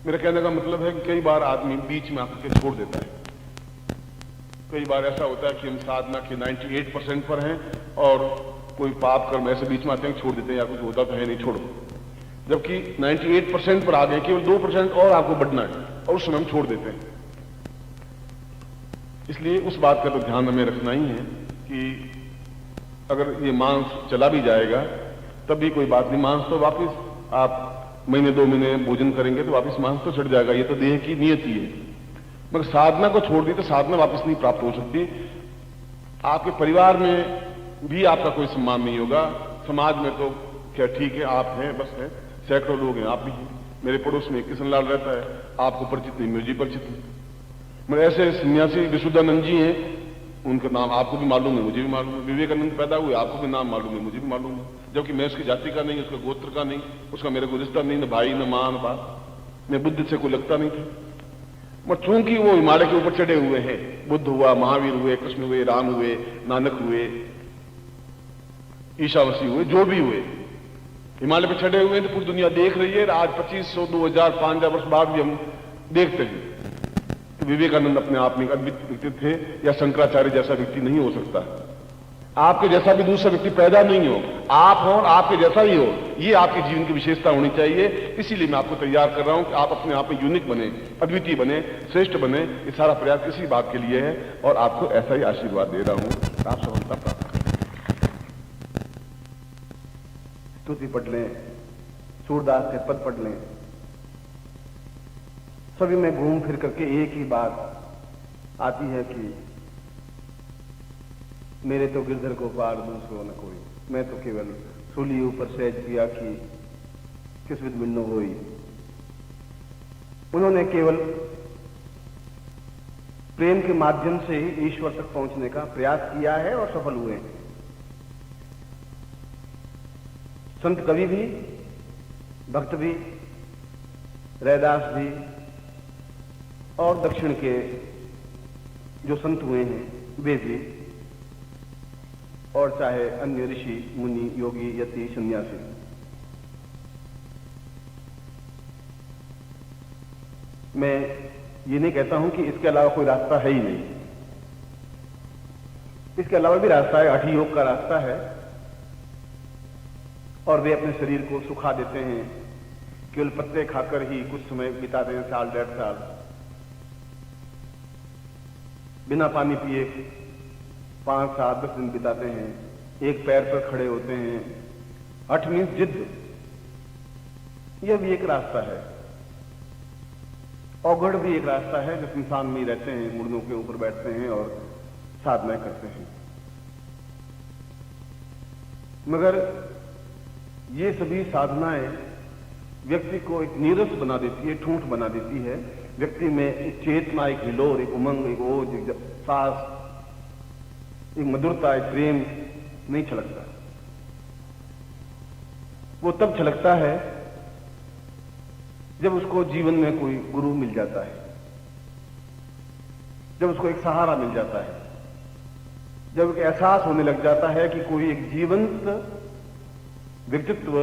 मेरा कहने का मतलब है कि कई बार आदमी बीच में आकर के छोड़ देता है। कई बार ऐसा होता है कि हम साधना के 98% पर हैं और कोई पाप कर्म ऐसे बीच में आते हैं, छोड़ देते हैं, या कुछ होता तो है नहीं, छोड़ो। जबकि 98% पर आ गए, केवल 2% और आपको बढ़ना है, और उस समय हम छोड़ देते हैं। इसलिए उस बात का तो ध्यान हमें रखना ही है कि अगर ये मांस चला भी जाएगा तब भी कोई बात नहीं, मांस तो वापस आप महीने 2 महीने भोजन करेंगे तो वापस मांस तो चढ़ जाएगा, ये तो देह की नियति है। मगर साधना को छोड़ दी तो साधना वापस नहीं प्राप्त हो सकती। आपके परिवार में भी आपका कोई सम्मान नहीं होगा, समाज में तो क्या ठीक है, आप हैं बस है, सैकड़ों लोग हैं, आप भी हैं। मेरे पड़ोस में किशनलाल रहता है, आपको परिचित नहीं, मुझे परिचित नहीं। मगर ऐसे सन्यासी विशुद्धानंद जी हैं, उनका नाम आपको भी मालूम है, मुझे भी मालूम है। विवेकानंद पैदा हुए, आपको भी नाम मालूम है, मुझे भी मालूम है, जबकि मैं उसकी जाति का नहीं, उसका गोत्र का नहीं, उसका मेरे को रिश्ता नहीं, न भाई न मां न बाप, मैं बुद्ध से कोई लगता नहीं था। मगर चूंकि वो हिमालय के ऊपर चढ़े हुए हैं, बुद्ध हुआ, महावीर हुए, कृष्ण हुए, राम हुए, नानक हुए, ईसा मसीह हुए, जो भी हुए, हिमालय पर चढ़े हुए हैं तो पूरी दुनिया देख रही है। आज 2500, 2000, 5000 वर्ष बाद भी हम देखते हैं कि विवेकानंद अपने आप में अद्वितीय व्यक्ति थे, या शंकराचार्य जैसा व्यक्ति नहीं हो सकता। आपके जैसा भी दूसरा व्यक्ति पैदा नहीं हो, आप हो और आपके जैसा ही हो, ये आपके जीवन की विशेषता होनी चाहिए। इसीलिए मैं आपको तैयार कर रहा हूं कि आप अपने आप में यूनिक बने, अद्वितीय बने, श्रेष्ठ बने। ये सारा प्रयास इसी बात के लिए है और आपको ऐसा ही आशीर्वाद दे रहा हूं। आप सफलता प्राप्त करें। स्तुति पढ़ लें, सूरदास के पद पढ़ लें, सभी में घूम फिर करके एक ही बात आती है कि मेरे तो गिरधर को पार दूसरो न कोई, मैं तो केवल सूली ऊपर सहज किया कि किस विध मिन्नो होई। उन्होंने केवल प्रेम के माध्यम से ही ईश्वर तक पहुंचने का प्रयास किया है और सफल हुए हैं। संत कवि भी, भक्त भी, रैदास भी और दक्षिण के जो संत हुए हैं वे भी, और चाहे अन्य ऋषि मुनि योगी यति सन्यासी, मैं ये नहीं कहता हूं कि इसके अलावा कोई रास्ता है ही नहीं। इसके अलावा भी रास्ता है, हठ योग का रास्ता है, और वे अपने शरीर को सुखा देते हैं, केवल पत्ते खाकर ही कुछ समय बिताते हैं, साल 1.5 साल, बिना पानी पिए 5, 7, 10 दिन बिताते हैं, एक पैर पर खड़े होते हैं। हठ मीन्स जिद, यह भी एक रास्ता है। औगढ़ भी एक रास्ता है, जो इंसान में रहते हैं, मुर्दों के ऊपर बैठते हैं और साधना करते हैं। मगर ये सभी साधनाएं व्यक्ति को एक नीरस बना देती है, ठूंठ बना देती है। व्यक्ति में एक चेतना, एक हिलोर, एक उमंग, एक ओज, एक साहस, एक मधुरता, एक प्रेम नहीं छलकता। वो तब छलकता है जब उसको जीवन में कोई गुरु मिल जाता है, जब उसको एक सहारा मिल जाता है, जब एक एहसास होने लग जाता है कि कोई एक जीवंत व्यक्तित्व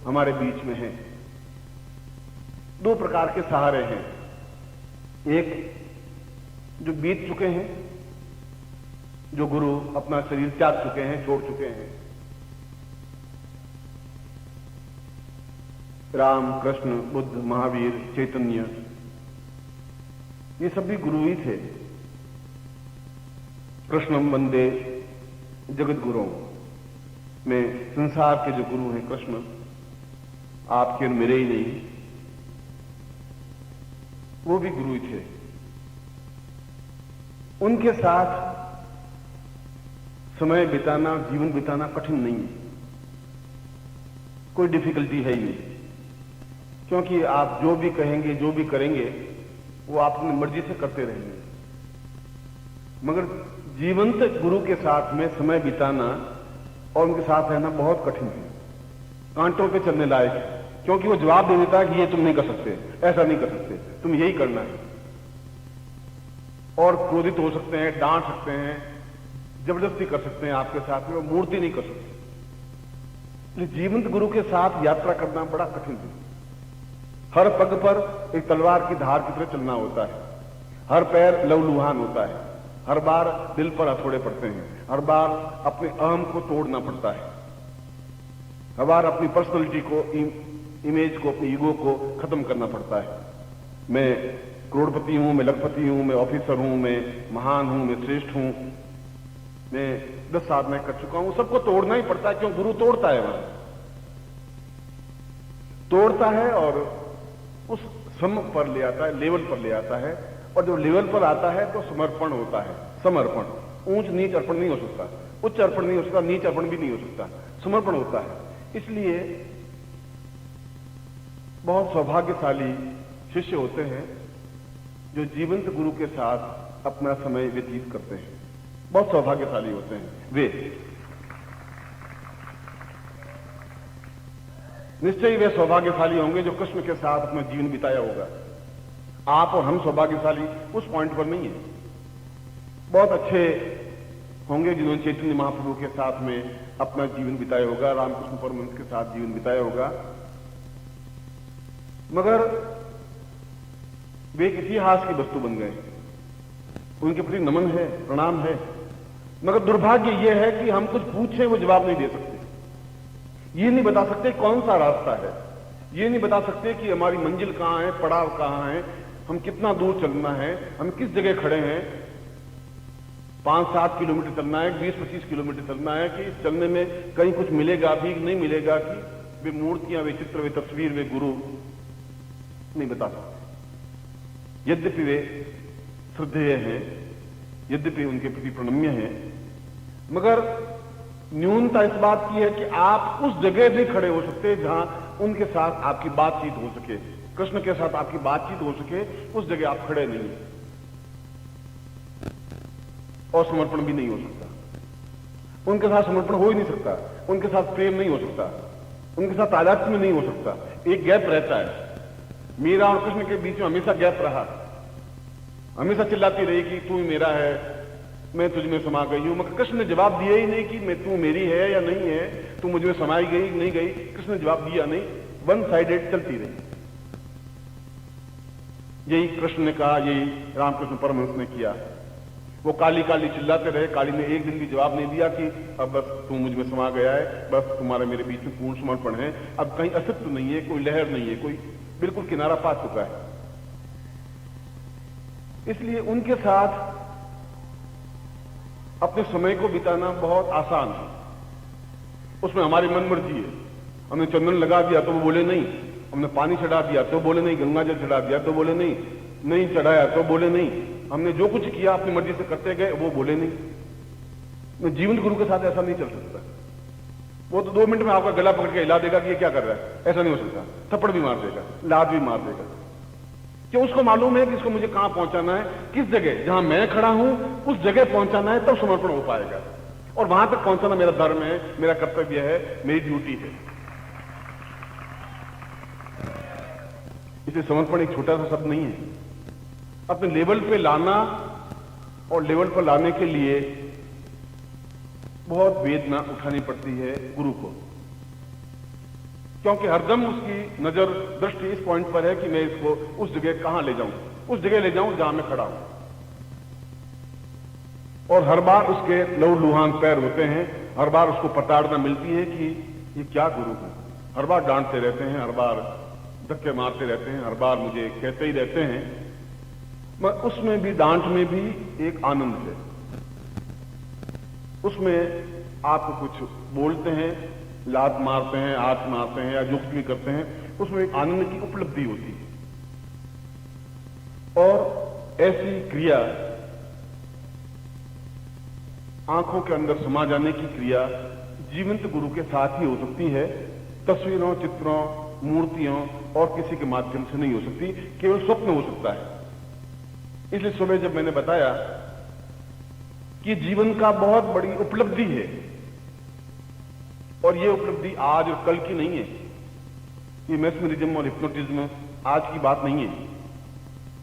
हमारे बीच में है। 2 प्रकार के सहारे हैं, एक जो बीत चुके हैं, जो गुरु अपना शरीर त्याग चुके हैं, छोड़ चुके हैं। राम, कृष्ण, बुद्ध, महावीर, चैतन्य, ये सभी गुरु ही थे। कृष्णम वंदे जगत गुरु में संसार के जो गुरु हैं कृष्ण, आपके और मेरे ही नहीं, वो भी गुरु ही थे। उनके साथ समय बिताना, जीवन बिताना कठिन नहीं है, कोई डिफिकल्टी है ही नहीं, क्योंकि आप जो भी कहेंगे, जो भी करेंगे, वो आप अपनी मर्जी से करते रहेंगे। मगर जीवंत गुरु के साथ में समय बिताना और उनके साथ रहना बहुत कठिन है, कांटों पे चलने लायक है, क्योंकि वो जवाब दे देता है कि ये तुम नहीं कर सकते, ऐसा नहीं कर सकते, तुम यही करना है। और क्रोधित हो सकते हैं, डांट सकते हैं, जबरदस्ती कर सकते हैं आपके साथ में, वो मूर्ति नहीं कर सकते। जीवंत गुरु के साथ यात्रा करना बड़ा कठिन है। हर पग पर एक तलवार की धार की तरह चलना होता है, हर पैर लहूलुहान होता है, हर बार दिल पर हथौड़े पड़ते हैं, हर बार अपने अहम को तोड़ना पड़ता है, हर बार अपनी पर्सनैलिटी को, इमेज को, अपनी ईगो को खत्म करना पड़ता है। मैं करोड़पति हूं, मैं लखपति हूं, मैं ऑफिसर हूं, मैं महान हूं, मैं श्रेष्ठ हूं, मैं 10 साधनाएं कर चुका हूं, सबको तोड़ना ही पड़ता है। क्यों? गुरु तोड़ता है वहां। तोड़ता है और उस सम पर ले आता है, लेवल पर ले आता है। और जब लेवल पर आता है तो समर्पण होता है। समर्पण, ऊंच नीच अर्पण नहीं हो सकता, उच्च अर्पण नहीं हो सकता, नीच अर्पण भी नहीं हो सकता, समर्पण होता है। इसलिए बहुत सौभाग्यशाली शिष्य होते हैं जो जीवंत गुरु के साथ अपना समय व्यतीत करते हैं। बहुत सौभाग्यशाली होते हैं वे। निश्चय ही वे सौभाग्यशाली होंगे जो कृष्ण के साथ अपना जीवन बिताया होगा। आप और हम सौभाग्यशाली उस पॉइंट पर नहीं है। बहुत अच्छे होंगे जिन्होंने चैतन्य महाप्रभु के साथ में अपना जीवन बिताया होगा, रामकृष्ण परमहंस के साथ जीवन बिताया होगा, मगर वे एक इतिहास की वस्तु बन गए। उनके प्रति नमन है, प्रणाम है, मगर दुर्भाग्य यह है कि हम कुछ पूछें वो जवाब नहीं दे सकते। ये नहीं बता सकते कौन सा रास्ता है, ये नहीं बता सकते कि हमारी मंजिल कहां है, पड़ाव कहां है, हम कितना दूर चलना है, हम किस जगह खड़े हैं, 5-7 किलोमीटर चलना है, 20-25 किलोमीटर चलना है, कि इस चलने में कहीं कुछ मिलेगा भी नहीं मिलेगा, कि वे मूर्तियां, वे चित्र, वे तस्वीर, वे गुरु नहीं बता सकते। यद्यपि वे श्रद्धेय हैं, यद्यपि उनके प्रति प्रणम्य हैं, मगर न्यूनता इस बात की है कि आप उस जगह नहीं खड़े हो सकते जहां उनके साथ आपकी बातचीत हो सके, कृष्ण के साथ आपकी बातचीत हो सके, उस जगह आप खड़े नहीं हैं। और समर्पण भी नहीं हो सकता। उनके साथ समर्पण हो ही नहीं सकता, उनके साथ प्रेम नहीं हो सकता, उनके साथ तादात्म्य नहीं हो सकता। एक गैप रहता है। मीरा और कृष्ण के बीच में हमेशा गैप रहा, हमेशा चिल्लाती रही कि तू मेरा है, मैं तुझ में समा गई हूं, मगर कृष्ण ने जवाब दिया ही नहीं कि मैं तू मेरी है या नहीं है, तू मुझ में समाई गई नहीं गई। कृष्ण ने जवाब दिया नहीं, वन साइडेड चलती रही। यही कृष्ण ने कहा, यही रामकृष्ण परमहंस ने किया। वो काली काली चिल्लाते रहे, काली ने एक दिन भी जवाब नहीं दिया कि अब बस तू मुझ में समा गया है, बस तुम्हारा मेरे बीच में पूर्ण समर्पण है, अब कहीं अस्तित्व नहीं है, कोई लहर नहीं है, कोई बिल्कुल किनारा पा चुका है। इसलिए उनके साथ अपने समय को बिताना बहुत आसान है। उसमें हमारी मन मर्जी है। हमने चंदन लगा दिया तो वो बोले नहीं, हमने पानी चढ़ा दिया तो बोले नहीं, गंगा जल चढ़ा दिया तो बोले नहीं, नहीं चढ़ाया तो बोले नहीं, हमने जो कुछ किया अपनी मर्जी से करते गए, वो बोले नहीं। जीवंत गुरु के साथ ऐसा नहीं चल सकता। वो तो 2 मिनट में आपका गला पकड़ के हिला देगा कि ये क्या कर रहा है, ऐसा नहीं हो सकता। थप्पड़ भी मार देगा, लात भी मार देगा, कि उसको मालूम है कि इसको मुझे कहां पहुंचाना है, किस जगह, जहां मैं खड़ा हूं उस जगह पहुंचाना है, तब समर्पण हो पाएगा। और वहां तक पहुंचाना मेरा धर्म है, मेरा कर्तव्य है, मेरी ड्यूटी है। इसलिए समर्पण एक छोटा सा शब्द नहीं है। अपने लेवल पे लाना और लेवल पर लाने के लिए बहुत वेदना उठानी पड़ती है गुरु को, क्योंकि हरदम उसकी नजर दृष्टि इस पॉइंट पर है कि मैं इसको उस जगह कहां ले जाऊं, उस जगह ले जाऊं जहां मैं खड़ा हूं। और हर बार उसके लहू-लुहान पैर होते हैं, हर बार उसको प्रताड़ना मिलती है कि ये क्या गुरु है। हर बार डांटते रहते हैं, हर बार धक्के मारते रहते हैं, हर बार मुझे कहते ही रहते हैं, मगर उसमें भी, डांट में भी एक आनंद है। उसमें आप कुछ बोलते हैं, लात मारते हैं, हाथ मारते हैं या जुक्त भी करते हैं, उसमें एक आनंद की उपलब्धि होती है। और ऐसी क्रिया, आंखों के अंदर समा जाने की क्रिया जीवंत गुरु के साथ ही हो सकती है। तस्वीरों, चित्रों, मूर्तियों और किसी के माध्यम से नहीं हो सकती, केवल स्वप्न हो सकता है। इसलिए सुबह जब मैंने बताया कि जीवन का बहुत बड़ी उपलब्धि है, और ये उपलब्धि आज और कल की नहीं है, ये मैस्मरिज्म और हिप्नोटिज्म आज की बात नहीं है,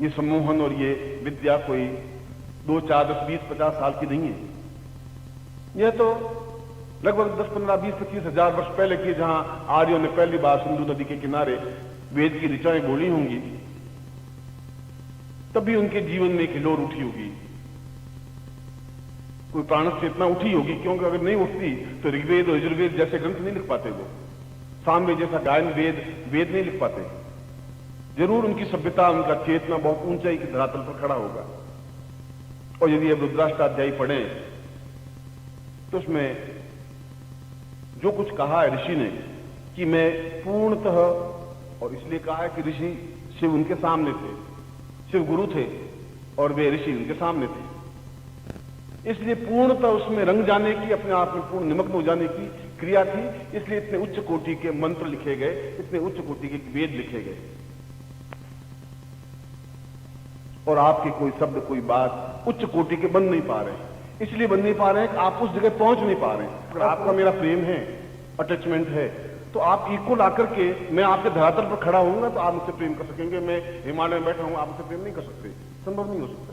ये सम्मोहन और ये विद्या कोई 2, 4, 10, 20, 50 साल की नहीं है। यह तो लगभग 10, 15, 20, 25 हजार वर्ष पहले की, जहां आर्यों ने पहली बार सिंधु नदी के किनारे वेद की ऋचाएं बोली होंगी, तभी उनके जीवन में एक हिलोर उठी होगी, कोई प्राण चेतना उठी होगी। क्योंकि अगर नहीं उठती तो ऋग्वेद और यजुर्वेद जैसे ग्रंथ नहीं लिख पाते, वो सामवेद जैसा गायन वेद नहीं लिख पाते। जरूर उनकी सभ्यता, उनका चेतना बहुत ऊंचाई की धरातल पर खड़ा होगा। और यदि अब रुद्राष्टाध्यायी पढ़ें तो उसमें जो कुछ कहा है ऋषि ने कि मैं पूर्णतः और इसलिए कहा है कि ऋषि शिव उनके सामने थे, शिव गुरु थे और वे ऋषि उनके सामने थे। इसलिए पूर्णतः उसमें रंग जाने की, अपने आप में पूर्ण निमग्न हो जाने की क्रिया थी। इसलिए इतने उच्च कोटि के मंत्र लिखे गए, इतने उच्च कोटि के वेद लिखे गए। और आपके कोई शब्द, कोई बात उच्च कोटि के बन नहीं पा रहे हैं। इसलिए बन नहीं पा रहे हैं कि आप उस जगह पहुंच नहीं पा रहे हैं। अगर आपका मेरा प्रेम है, अटैचमेंट है, तो आप इक्वल आकर के, मैं आपके धरातल पर खड़ा होऊंगा तो आप मुझसे प्रेम कर सकेंगे। मैं हिमालय में बैठा हूं, आप मुझसे प्रेम नहीं कर सकते, संभव नहीं हो सकता।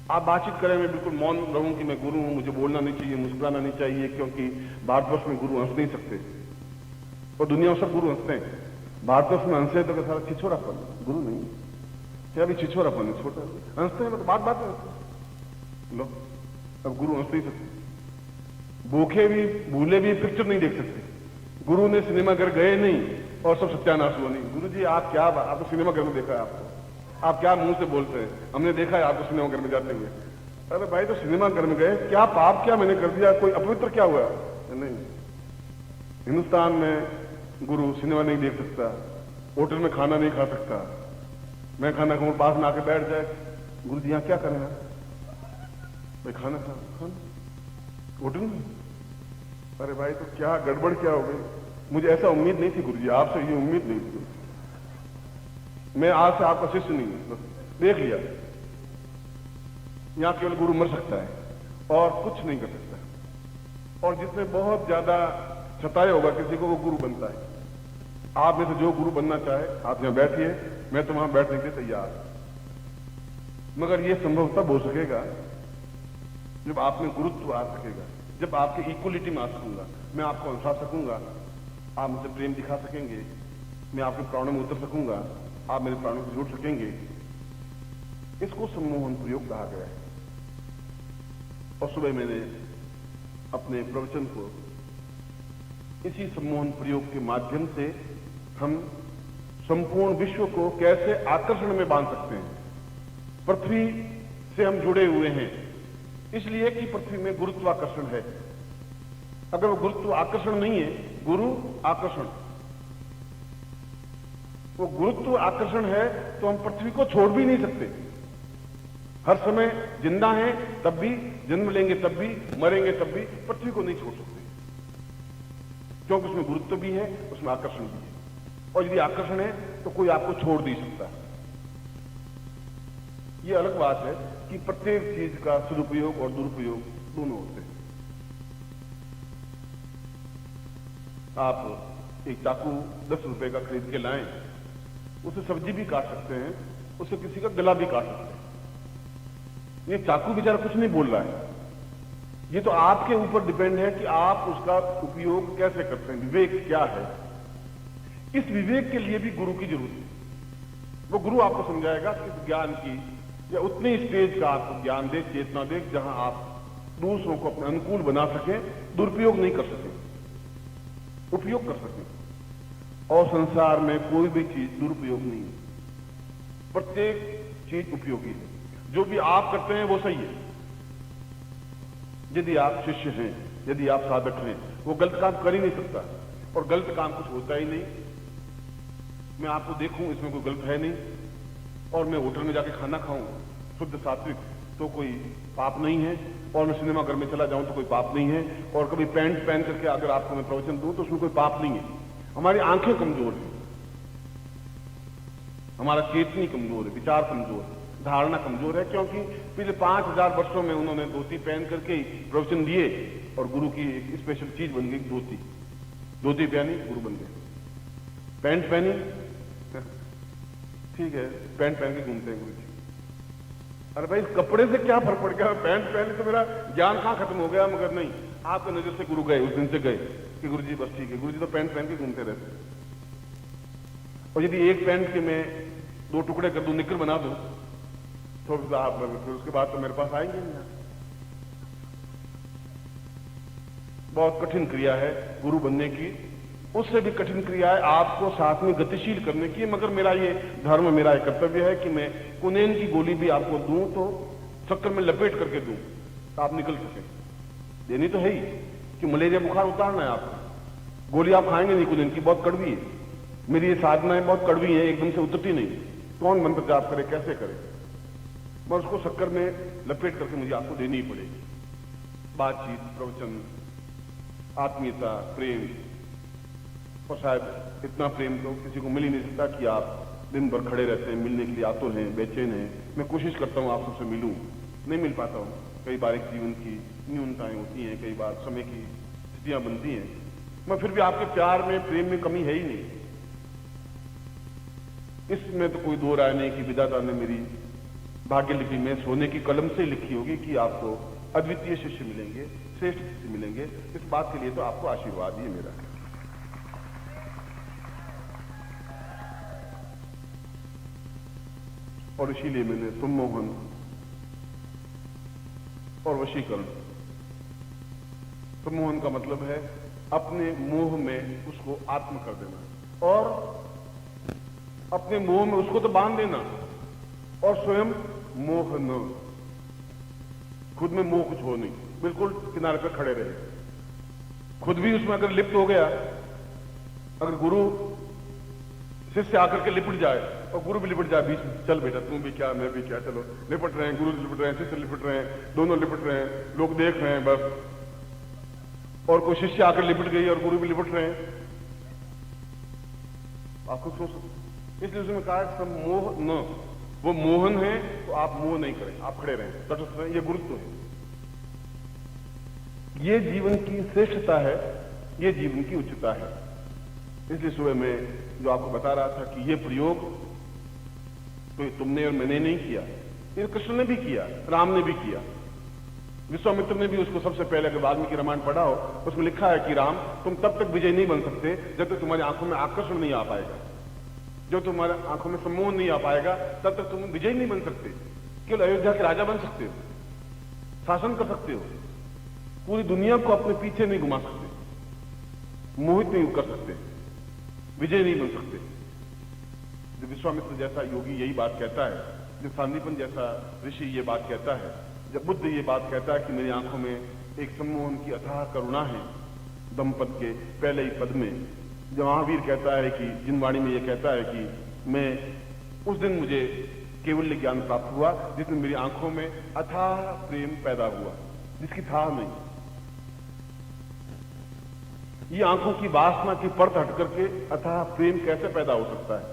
आप बातचीत करें, मैं बिल्कुल मौन रहूं कि मैं गुरु हूं, मुझे बोलना नहीं चाहिए, मुस्कुराना नहीं चाहिए, क्योंकि भारतवर्ष में गुरु हंस नहीं सकते और दुनिया में सब गुरु हंसते हैं। भारतवर्ष में हंसे तो सारा छिछोरापन, गुरु नहीं, क्या भी छिछोरापन है, छोटा हंसते हैं, बात बात में लो। अब गुरु हंस नहीं सकते, भूखे भी भूले भी पिक्चर नहीं देख सकते। गुरु ने सिनेमा घर गए नहीं और सब सत्यानाश हुआ नहीं। गुरु जी आप क्या, आपको सिनेमा घर में देखा है, आपको, आप क्या मुंह से बोलते हैं, हमने देखा है आपको सिनेमा घर में जाते हुए। अरे भाई, तो सिनेमा घर में गए, क्या पाप क्या मैंने कर दिया, कोई अपवित्र क्या हुआ? नहीं, हिंदुस्तान में गुरु सिनेमा नहीं देख सकता, होटल में खाना नहीं खा सकता। मैं खाना खाऊं, पास में आके बैठ जाए, गुरु जी यहाँ क्या करें भाई, खाना खा, खाना होटल में। अरे भाई, तो क्या गड़बड़ क्या हो गई? मुझे ऐसा उम्मीद नहीं थी गुरुजी, आपसे ये उम्मीद नहीं थी। मैं आज से आपका शिष्य नहीं हूं, देख लिया। यहां केवल गुरु मर सकता है और कुछ नहीं कर सकता। और जिसने बहुत ज्यादा सताया होगा किसी को, वो गुरु बनता है। आप में से जो गुरु बनना चाहे, आप यहां बैठिए, मैं तो वहां बैठने के लिए तैयार। मगर यह संभव तब हो सकेगा जब आप में गुरुत्व आ सकेगा, जब आपके इक्वलिटी में आ सकूंगा, मैं आपको हंसा सकूंगा, आप मुझसे प्रेम दिखा सकेंगे, मैं आपके प्राणों में उतर सकूंगा, आप मेरे प्राणों से जुड़ सकेंगे। इसको सम्मोहन प्रयोग कहा गया है। और सुबह मैंने अपने प्रवचन को इसी सम्मोहन प्रयोग के माध्यम से हम संपूर्ण विश्व को कैसे आकर्षण में बांध सकते हैं। पृथ्वी से हम जुड़े हुए हैं इसलिए कि पृथ्वी में गुरुत्वाकर्षण है। अगर वो गुरुत्व आकर्षण नहीं है, गुरु आकर्षण, वो गुरुत्व आकर्षण है, तो हम पृथ्वी को छोड़ भी नहीं सकते। हर समय जिंदा हैं तब भी, जन्म लेंगे तब भी, मरेंगे तब भी, पृथ्वी को नहीं छोड़ सकते, क्योंकि उसमें गुरुत्व भी है, उसमें आकर्षण भी है। और यदि आकर्षण है तो कोई आपको छोड़ नहीं सकता। यह अलग बात है कि प्रत्येक चीज का सदुपयोग और दुरुपयोग दोनों होते हैं। आप एक चाकू 10 रुपए का खरीद के लाएं, उससे सब्जी भी काट सकते हैं, उससे किसी का गला भी काट सकते हैं। ये चाकू बेचारा कुछ नहीं बोल रहा है, ये तो आपके ऊपर डिपेंड है कि आप उसका उपयोग कैसे करते हैं, विवेक क्या है। इस विवेक के लिए भी गुरु की जरूरत है। वो गुरु आपको समझाएगा कि ज्ञान की या उतनी स्टेज का आपको ज्ञान दे, चेतना दे, जहां आप दूसरों को अपने अनुकूल बना सकें, दुरुपयोग नहीं कर सकें, उपयोग कर सकें। और संसार में कोई भी चीज दुरुपयोग नहीं है, प्रत्येक चीज उपयोगी है। जो भी आप करते हैं वो सही है। यदि आप शिष्य हैं, यदि आप साधक हैं, वो गलत काम कर ही नहीं सकता, और गलत काम कुछ होता ही नहीं। मैं आपको देखूं, इसमें कोई गलत है नहीं, और मैं होटल में जाके खाना खाऊं शुद्ध सात्विक, तो कोई पाप नहीं है। और मैं सिनेमा घर में चला जाऊं तो कोई पाप नहीं है। और कभी पैंट पहन करके अगर आपको मैं प्रवचन दूं तो उसमें कोई पाप नहीं है। हमारी आंखें कमजोर हैं, हमारा चेतनी कमजोर है, विचार कमजोर है, धारणा कमजोर है, क्योंकि पिछले 5000 वर्षों में उन्होंने धोती पहन करके ही प्रवचन दिए, और गुरु की एक स्पेशल चीज बन गई धोती। धोती पहनी, गुरु बन गए। पैंट पहनी, ठीक है, पैंट पहन के घूमते हैं गुरु जी। अरे भाई, कपड़े से क्या फर्क पड़ गया, पैंट पहने तो मेरा ज्ञान कहां खत्म हो गया। मगर नहीं, आपकी नजर से गुरु गए, उस दिन से गए कि गुरु जी बस ठीक है। गुरु जी तो पैंट पहन के घूमते रहते। और यदि एक पैंट के मैं 2 टुकड़े कर दूं, निकर बना दूं, तो फिर उसके बाद तो मेरे पास आएंगे नहीं। बहुत कठिन क्रिया है गुरु बनने की। उससे भी कठिन क्रिया है आपको साथ में गतिशील करने की। मगर मेरा ये धर्म, मेरा ये कर्तव्य है कि मैं कुनेन की गोली भी आपको दूं तो चक्कर में लपेट करके दूं, तो आप निकल सके। देनी तो है ही कि मलेरिया बुखार उतारना है आपको। गोली आप खाएंगे नहीं कुनेन की, बहुत कड़वी है, मेरी ये साधनाएं बहुत कड़वी हैं, एकदम से उतरती नहीं। कौन मंत्र जाप करे, कैसे करे, मैं उसको शक्कर में लपेट करके मुझे आपको देनी ही पड़ेगी। बातचीत, प्रवचन, आत्मीयता, प्रेम, और शायद इतना प्रेम तो किसी को मिल ही नहीं सकता कि आप दिन भर खड़े रहते हैं, मिलने के लिए आतुर हैं, बेचैन हैं। मैं कोशिश करता हूं आप सबसे मिलूं, नहीं मिल पाता हूं। कई बार एक जीवन की न्यूनताएं होती हैं, कई बार समय की स्थितियां बनती हैं, मैं फिर भी आपके प्यार में, प्रेम में कमी है ही नहीं। इसमें तो कोई दो राय नहीं कि विधाता ने मेरी भाग्य लिपि में सोने की कलम से लिखी होगी कि आपको अद्वितीय शिष्य मिलेंगे, श्रेष्ठ शिष्य मिलेंगे। इस बात के लिए तो आपको आशीर्वाद ही है मेरा। और इसीलिए मैंने सम्मोहन और वशीकरण, सम्मोहन का मतलब है अपने मोह में उसको आत्म कर देना, और अपने मोह में उसको तो बांध देना, और स्वयं मोह न, खुद में मोह कुछ हो नहीं, बिल्कुल किनारे पर खड़े रहे। खुद भी उसमें अगर लिप्त हो गया, अगर गुरु शिष्य आकर के लिपट जाए और गुरु भी लिपट जाए बीच में, चल बेटा तुम भी क्या मैं भी क्या, चलो लिपट रहे हैं, गुरु लिपट रहे हैं, शिष्य लिपट रहे हैं, दोनों लिपट रहे हैं, लोग देख रहे हैं बस, और कोई शिष्य आकर लिपट गई और गुरु भी लिपट रहे हैं, आप खुद सोच सकते। इसलिए उसने कहा सम्मोह न, वो मोहन है तो आप मोह नहीं करें, आप खड़े रहें, तटस्थ रहें, ये गुरुत्व है। ये जीवन की श्रेष्ठता है, ये जीवन की उच्चता है। इसलिए सुबह में जो आपको बता रहा था कि ये प्रयोग तो तुमने और मैंने नहीं किया, ये कृष्ण ने भी किया, राम ने भी किया, विश्वामित्र ने भी उसको सबसे पहले, अगर वाल्मीकि रामायण पढ़ा हो, उसमें लिखा है कि राम तुम तब तक विजय नहीं बन सकते जब तक तुम्हारी आंखों में आकर्षण नहीं आ पाएगा, जब तुम्हारे आंखों में सम्मोहन नहीं आ पाएगा तब तक तुम विजय नहीं बन सकते। केवल अयोध्या के राजा बन सकते हो, शासन कर सकते हो, पूरी दुनिया को अपने पीछे नहीं घुमा सकते, मोहित नहीं कर सकते, विजय नहीं बन सकते। जब विश्वामित्र जैसा योगी यही बात कहता है, जब सांदीपन जैसा ऋषि ये बात कहता है, जब बुद्ध ये बात कहता है कि मेरी आंखों में एक सम्मोहन की अथाह करुणा है, दमपद के पहले ही पद में, जब महावीर कहता है कि जिनवाणी में ये कहता है कि मैं उस दिन मुझे केवल ज्ञान प्राप्त हुआ जिसमें मेरी आंखों में अथाह प्रेम पैदा हुआ, जिसकी था नहीं। ये आंखों की वासना की परत हट करके अथाह प्रेम कैसे पैदा हो सकता है?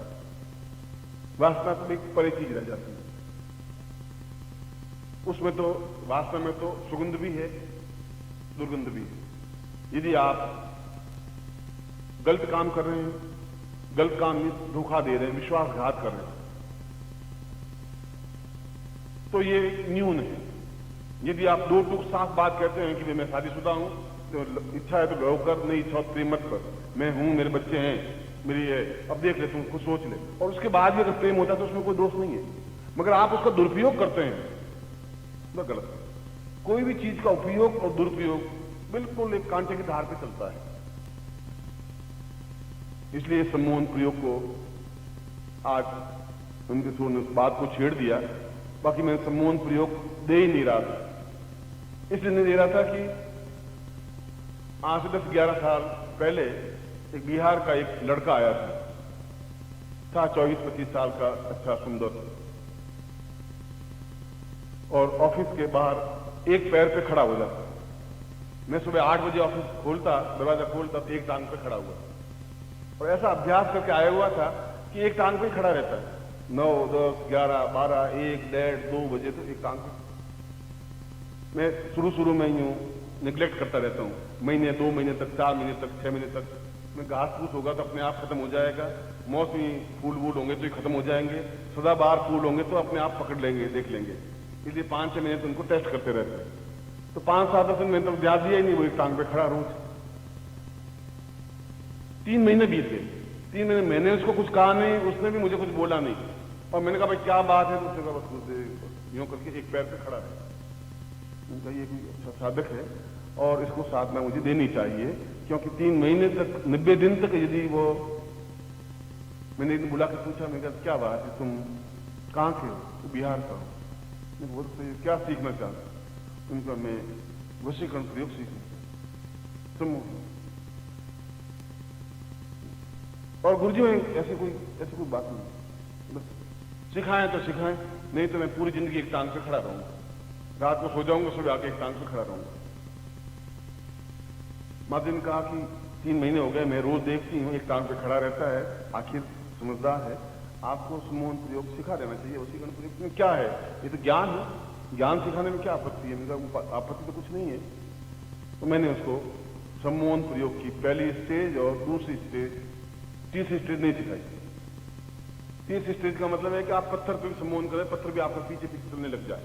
वासना तो एक परे चीज रह जाती है, उसमें तो वासना में तो सुगंध भी है, दुर्गंध भी है। यदि आप गलत काम कर रहे हैं, गलत काम में धोखा दे रहे हैं, विश्वासघात कर रहे हैं, तो ये न्यून है। यदि आप दो टूक साफ बात कहते हैं कि मैं शादीशुदा हूं, तो इच्छा है तो लो कर, नहीं इच्छा तो प्रेम मत कर, मैं हूं, मेरे बच्चे हैं, मेरी है, अब देख ले, तुम खुद सोच ले, और उसके बाद भी अगर प्रेम होता है तो उसमें कोई दोष नहीं है। मगर आप उसका दुरुपयोग करते हैं तो गलत है। कोई भी चीज का उपयोग और दुरुपयोग बिल्कुल एक कांटे की धार पे चलता है। इसलिए सम्मोहन प्रयोग को आज उनके सूर्य ने उस बात को छेड़ दिया, बाकी मैं सम्मोहन प्रयोग दे ही नहीं रहा था। इसलिए नहीं दे रहा था कि आज से 10-11 साल पहले एक बिहार का एक लड़का आया था 24-25 साल का, अच्छा सुंदर, और ऑफिस के बाहर एक पैर पे खड़ा हो जाता। मैं सुबह 8 बजे ऑफिस खोलता, दरवाजा खोलता तो एक टांग पे खड़ा हुआ, और ऐसा अभ्यास करके आया हुआ था कि एक टांग पे ही खड़ा रहता है। 9, 10, 11, 12, 1, 1:30, 2 बजे तो एक टांग पे। मैं शुरू में यूं निग्लेक्ट करता रहता हूं, महीने, 2 महीने तक, 4 महीने तक, 6 महीने तक। मैं घास फूस होगा तो अपने आप खत्म हो जाएगा, मौसमी फूल वूल होंगे तो ये खत्म हो जाएंगे, सदाबहार फूल होंगे तो अपने आप पकड़ लेंगे, देख लेंगे। इसलिए 5-6 महीने तो उनको टेस्ट करते रहते हैं। तो 5-7 दिन मैंने तो याद दिया ही नहीं, वो एक टांग पे खड़ा रोज। 3 महीने बीत गए। 3 महीने मैंने उसको कुछ कहा नहीं, उसने भी मुझे कुछ बोला नहीं, और मैंने कहा भाई क्या बात है, तो उसने कहा बस यूं करके एक पैर पे खड़ा है। उनका ये भी अच्छा साधक है और इसको साधना मुझे देनी चाहिए, क्योंकि 3 महीने तक, 90 दिन तक यदि वो, मैंने एक दिन बुला के पूछा, मैंने कहा क्या बात है, तुम कहाँ के हो? तो बिहार का हूँ। मैं बोलते क्या सीखना चाहता? उनका मैं वशीकरण प्रयोग सीखूं। और गुरुजी में ऐसी कोई बात नहीं, बस सिखाएं तो सिखाएं, नहीं तो मैं पूरी जिंदगी एक टांग पे खड़ा रहूंगा, रात को सो जाऊंगा, सुबह आके एक टांग पे खड़ा रहूंगा। माता ने कहा कि 3 महीने हो गए, मैं रोज देखती हूँ एक टांग पे खड़ा रहता है, आखिर समझदार है, आपको सम्मोहन प्रयोग सिखा देना चाहिए। वशीकरण प्रयोग में क्या है, ये तो ज्ञान है, ज्ञान सिखाने में क्या आपत्ति है? मेरा आपत्ति तो कुछ नहीं है। तो मैंने उसको सम्मोहन प्रयोग की पहली स्टेज और दूसरी स्टेज, तीसरी स्टेज नहीं सिखाई। तीसरी स्टेज का मतलब है कि आप पत्थर पे भी सम्मोहन करें, पत्थर भी आपको पीछे पीछे चलने लग जाए।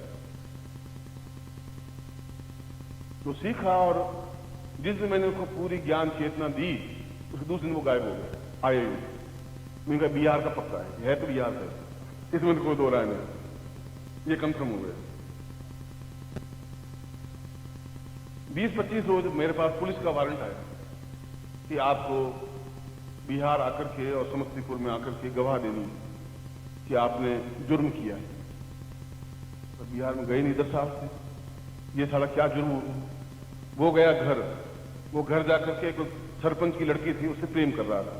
तो सीखा, और जिस दिन मैंने उसको पूरी ज्ञान चेतना दी, उसके दूसरे दिन वो गायब हो गए, आए ही। मैंने कहा बिहार का पक्का है तो बिहार है, इसमें कोई दो राय नहीं, ये कंफर्म हो गया। 20-25 रोज मेरे पास पुलिस का वारंट आया कि आपको बिहार आकर के और समस्तीपुर में आकर के गवाह देनी कि आपने जुर्म किया है। तो बिहार में गए नहीं 10 साल से, ये साला क्या जुर्म हो। वो गया घर, वो घर जाकर के एक सरपंच की लड़की थी, उससे प्रेम कर रहा था,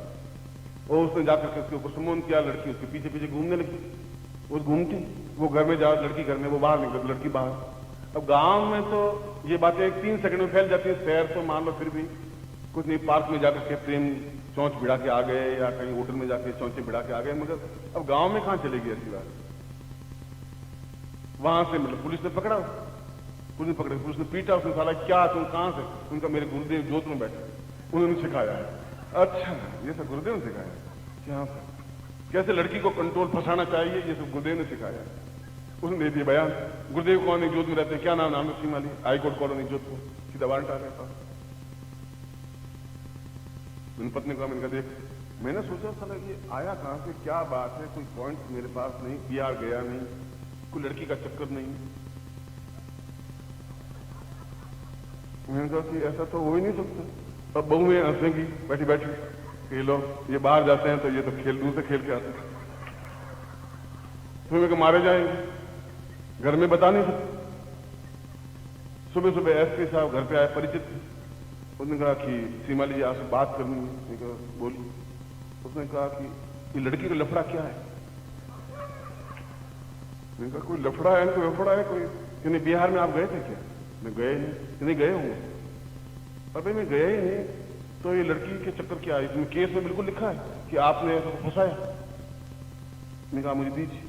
और उसने जाकर के उसके ऊपर सम्मोहन किया। लड़की उसके पीछे पीछे घूमने लगी, वो घूमती, वो घर में जा, लड़की घर में, वो बाहर निकल, लड़की बाहर। अब गांव में तो ये बातें 3 सेकंड में फैल जाती है, शहर तो मान लो फिर भी कुछ नहीं, पार्क में जाकर के प्रेम चौंच भिड़ा के आ गए, या कहीं होटल में जाके चौंचे भिड़ा के आ गए, मगर अब गांव में कहां चलेगी ऐसी बात। वहां से मतलब पुलिस ने पकड़ा, पुलिस ने पीटा, उसने साला क्या तुम कहां से? उनका मेरे गुरुदेव जोत में बैठे, उन्होंने सिखाया है। अच्छा, ये सब गुरुदेव ने सिखाया क्या? कैसे लड़की को कंट्रोल फंसाना चाहिए, ये सब गुरुदेव ने सिखाया है। उसने दे दिया बयान। गुरुदेव कौन है, जोत में रहते हैं, क्या नाम है? सिंह वाली, हाईकोर्ट कॉलोनी जोधपुर, सीधा वारंट आ गया। मैंने पत्नी को मैंने कहा देख, मैंने सोचा साला ये आया कहां से, क्या बात है, कोई पॉइंट मेरे पास नहीं, बिहार गया नहीं, कोई लड़की का चक्कर नहीं। मैंने कहा कि ऐसा तो हो ही नहीं सकता। अब बहू में हंसेंगी बैठी बैठी कि लो ये बाहर जाते हैं तो ये तो खेल दूर से खेल के आते हैं, तुम्हें मारे जाएंगे, घर में बता नहीं सकते। सुबह सुबह एसपी साहब घर पे आए, परिचित थे। उसने कहा कि सीमा जी आपसे बात करनी है। मैंने कहा बोलिए। उसने कहा कि ये लड़की का लफड़ा क्या है? मैंने कहा कोई लफड़ा है, कोई लफड़ा है कोई कि नहीं? बिहार में आप गए थे क्या? मैं गए नहीं गए होंगे। अबे मैं गया ही नहीं, तो ये लड़की के चक्कर क्या है? इसमें केस में बिल्कुल लिखा है कि आपने फंसाया। मैंने कहा मुझे दीजिए।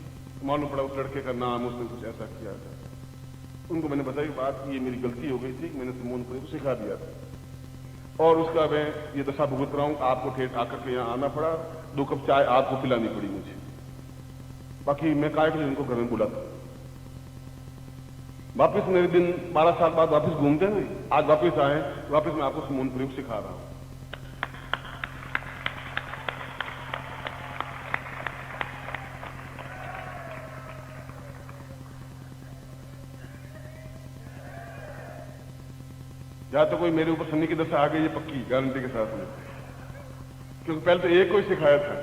मालूम पड़ा उस लड़के का नाम, उसने कुछ ऐसा किया था। उनको मैंने बताई बात कि ये मेरी गलती हो गई थी, मैंने सम्मोहन को सिखा दिया था, और उसका मैं ये दशा भुगत रहा हूं। आपको ठेठ आकर के यहाँ आना पड़ा, 2 कप चाय आपको पिलानी पड़ी मुझे, बाकी मैं काय के लिए उनको घर में बुला था। वापिस मेरे दिन 12 साल बाद वापस घूमते हुए आज वापस आए, वापस मैं आपको सम्मोहन प्रयोग सिखा रहा हूं। या तो कोई मेरे ऊपर शनि की दशा आ गई, ये पक्की गारंटी के साथ में, क्योंकि पहले तो एक को ही सिखाया था,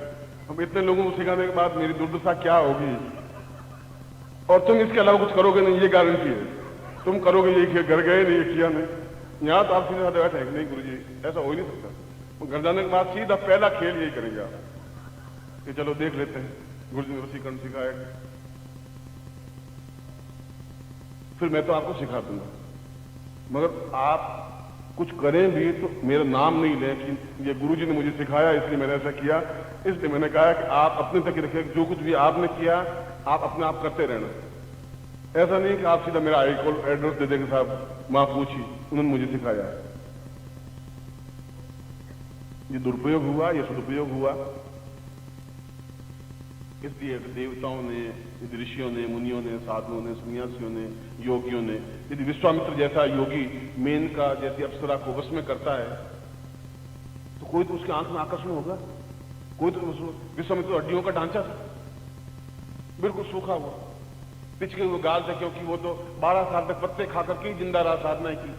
अब इतने लोगों को सिखाने के बाद मेरी दुर्दशा क्या होगी। और तुम इसके अलावा कुछ करोगे नहीं, ये गारंटी है। तुम करोगे ये, घर गए नहीं, ये किया नहीं। यहाँ तो आप सीधे साधे बैठे नहीं गुरुजी, ऐसा हो ही नहीं सकता। घर जाने के बाद सीधा पहला खेल यही करेंगे आप कि चलो देख लेते हैं, गुरुजी ने वशीकरण सिखाया, फिर मैं तो आपको सिखा दूंगा, मगर आप कुछ करें भी तो मेरा नाम नहीं लें कि ये गुरुजी ने मुझे सिखाया इसलिए मैंने ऐसा किया। इसलिए मैंने कहा कि आप अपने तक ही रखें, जो कुछ भी आपने किया आप अपने आप करते रहना। ऐसा नहीं कि आप सीधा मेरा एड्रेस दे देंगे, साहब मां पूछी, उन्होंने मुझे सिखाया है। ये दुरुपयोग हुआ, ये सदुपयोग हुआ, इसलिए देवताओं ने, ऋषियों ने, मुनियों ने, साधुओं ने, सन्यासियों ने, योगियों ने, यदि विश्वामित्र जैसा योगी मेनका जैसी अप्सरा को वश में करता है तो कोई तो उसके आंख में आकर्षण होगा। कोई तो विश्वामित्र हड्डियों का ढांचा था, बिल्कुल सूखा हुआ, पिछले हुए गाल थे, क्योंकि वो तो 12 साल तक पत्ते खा करके ही जिंदा रहा, साधना की,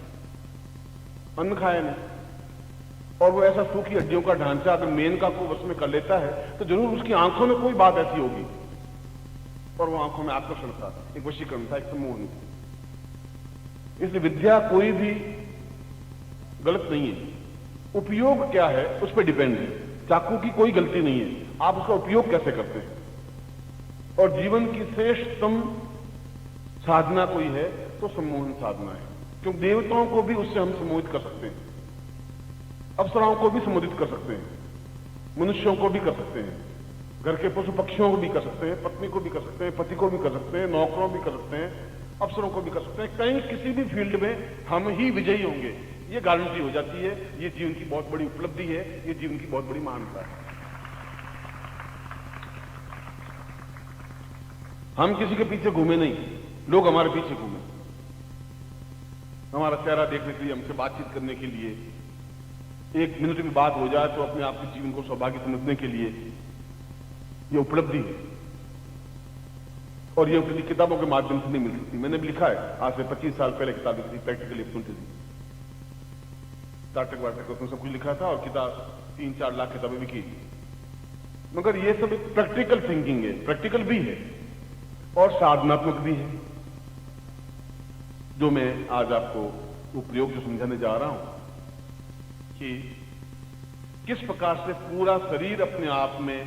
अन्न खाया नहीं। और वो ऐसा सूखी हड्डियों का ढांचा अगर मेनका को वश में कर लेता है तो जरूर उसकी आंखों में कोई बात ऐसी होगी, और वो आंखों में आकर्षण था, एक वशीकरण था, एक सम्मोहन था। इसलिए विद्या कोई भी गलत नहीं है, उपयोग क्या है उस पर डिपेंड है। चाकू की कोई गलती नहीं है, आप उसका उपयोग कैसे करते हैं। और जीवन की श्रेष्ठतम साधना कोई है तो सम्मोहन साधना है, क्योंकि देवताओं को भी उससे हम सम्मोहित कर सकते हैं, अप्सराओं को भी संबोधित कर सकते हैं, मनुष्यों को भी कर सकते हैं, घर के पशु पक्षियों को भी कर सकते हैं, पत्नी को भी कर सकते हैं, पति को भी कर सकते हैं, नौकरों भी कर सकते हैं, अफसरों को भी कर सकते हैं। कहीं किसी भी फील्ड में हम ही विजयी होंगे, ये गारंटी हो जाती है। ये जीवन की बहुत बड़ी उपलब्धि है, ये जीवन की बहुत बड़ी महानता है। हम किसी के पीछे घूमे नहीं, लोग हमारे पीछे घूमे, हमारा चेहरा देखने के लिए, हमसे बातचीत करने के लिए, एक मिनट में बात हो जाए तो अपने आप के जीवन को सौभाग्य समझने के लिए ये उपलब्धि है। और ये उपलब्धि किताबों के माध्यम से नहीं मिल सकती। मैंने भी लिखा है, आज से 25 साल पहले किताब लिखी थी, प्रैक्टिकल एब्सोल्यूटिज्म, नाटक वाटक उसमें सब कुछ लिखा था और किताब 3-4 लाख किताबें भी की। मगर ये सब एक प्रैक्टिकल थिंकिंग है, प्रैक्टिकल भी है और साधनात्मक भी है, जो मैं आज आपको उपयोग जो समझाने जा रहा हूं कि किस प्रकार से पूरा शरीर अपने आप में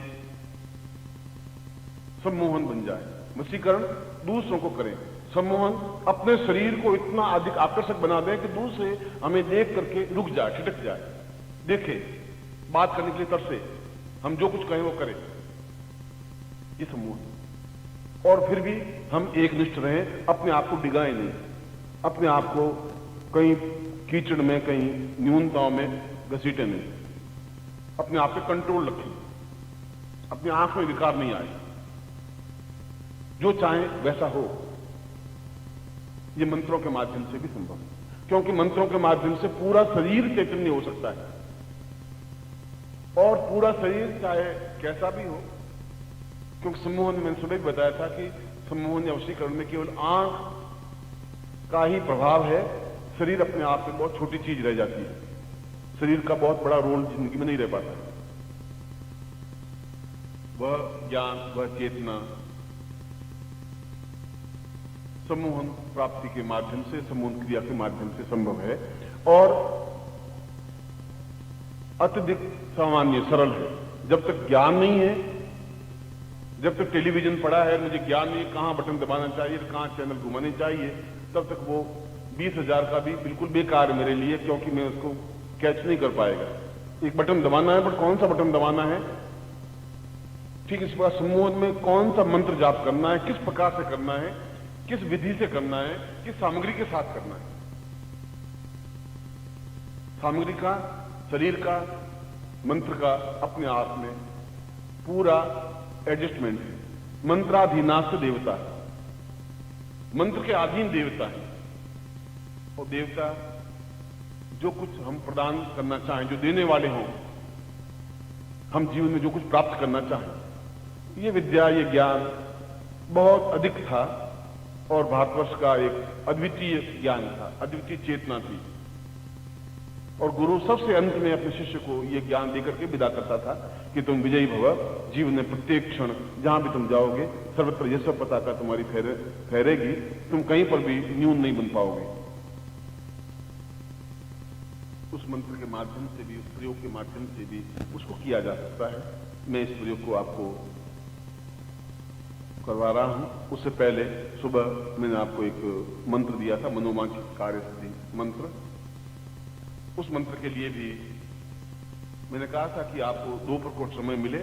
सम्मोहन बन जाए। वशीकरण दूसरों को करें, सम्मोहन अपने शरीर को इतना अधिक आकर्षक बना दें कि दूसरे हमें देख करके रुक जाए, ठिठक जाए, देखे, बात करने के लिए तरसे, हम जो कुछ कहें वो करें, ये सम्मोहन। और फिर भी हम एकनिष्ठ रहें, अपने आप को डिगाएं नहीं, अपने आप को कहीं कीचड़ में, कहीं न्यूनताओं में घसीटे नहीं, अपने आप पे कंट्रोल रखें, अपनी आंख में विकार नहीं आए, जो चाहे वैसा हो। ये मंत्रों के माध्यम से भी संभव है, क्योंकि मंत्रों के माध्यम से पूरा शरीर चैतन्य हो सकता है, और पूरा शरीर चाहे कैसा भी हो, क्योंकि सम्मोहन में मैंने सुबह भी बताया था कि सम्मोहन या वशीकरण में केवल आंख का ही प्रभाव है, शरीर अपने आप में बहुत छोटी चीज रह जाती है, शरीर का बहुत बड़ा रोल जिंदगी में नहीं रह पाता। वह ज्ञान, वह चेतना सम्मोहन प्राप्ति के माध्यम से, सम्मोहन क्रिया के माध्यम से संभव है और अत्यधिक सामान्य, सरल है। जब तक ज्ञान नहीं है, जब तक टेलीविजन पड़ा है, मुझे ज्ञान नहीं है कहां बटन दबाना चाहिए, कहां चैनल घुमाने चाहिए, तब तक वो 20,000 का भी बिल्कुल बेकार है मेरे लिए, क्योंकि मैं उसको कैच नहीं कर पाएगा। एक बटन दबाना है, पर कौन सा बटन दबाना है, ठीक इस प्रकार सम्मोहन में कौन सा मंत्र जाप करना है, किस प्रकार से करना है, किस विधि से करना है, किस सामग्री के साथ करना है, सामग्री का, शरीर का, मंत्र का अपने आप में पूरा एडजस्टमेंट है। मंत्राधीनास्थ देवता, मंत्र के अधीन देवता है, और देवता जो कुछ हम प्रदान करना चाहें, जो देने वाले हों, हम जीवन में जो कुछ प्राप्त करना चाहें, ये विद्या, ये ज्ञान बहुत अधिक था और भारतवर्ष का एक अद्वितीय ज्ञान था, अद्वितीय चेतना थी। और गुरु सबसे अंत में अपने शिष्य को यह ज्ञान देकर के विदा करता था कि तुम विजयी भव, जीवन में प्रत्येक क्षण जहां भी तुम जाओगे सर्वत्र यह सब पताका तुम्हारी फहरेगी, तुम कहीं पर भी न्यून नहीं बन पाओगे। उस मंत्र के माध्यम से भी, उस प्रयोग के माध्यम से भी उसको किया जा सकता है। मैं इस प्रयोग को आपको करवा रहा हूं। उससे पहले सुबह मैंने आपको एक मंत्र दिया था, मनोवांछित कार्य सिद्धि मंत्र। उस मंत्र के लिए भी मैंने कहा था कि आपको 2 प्रकोष्ठ समय मिले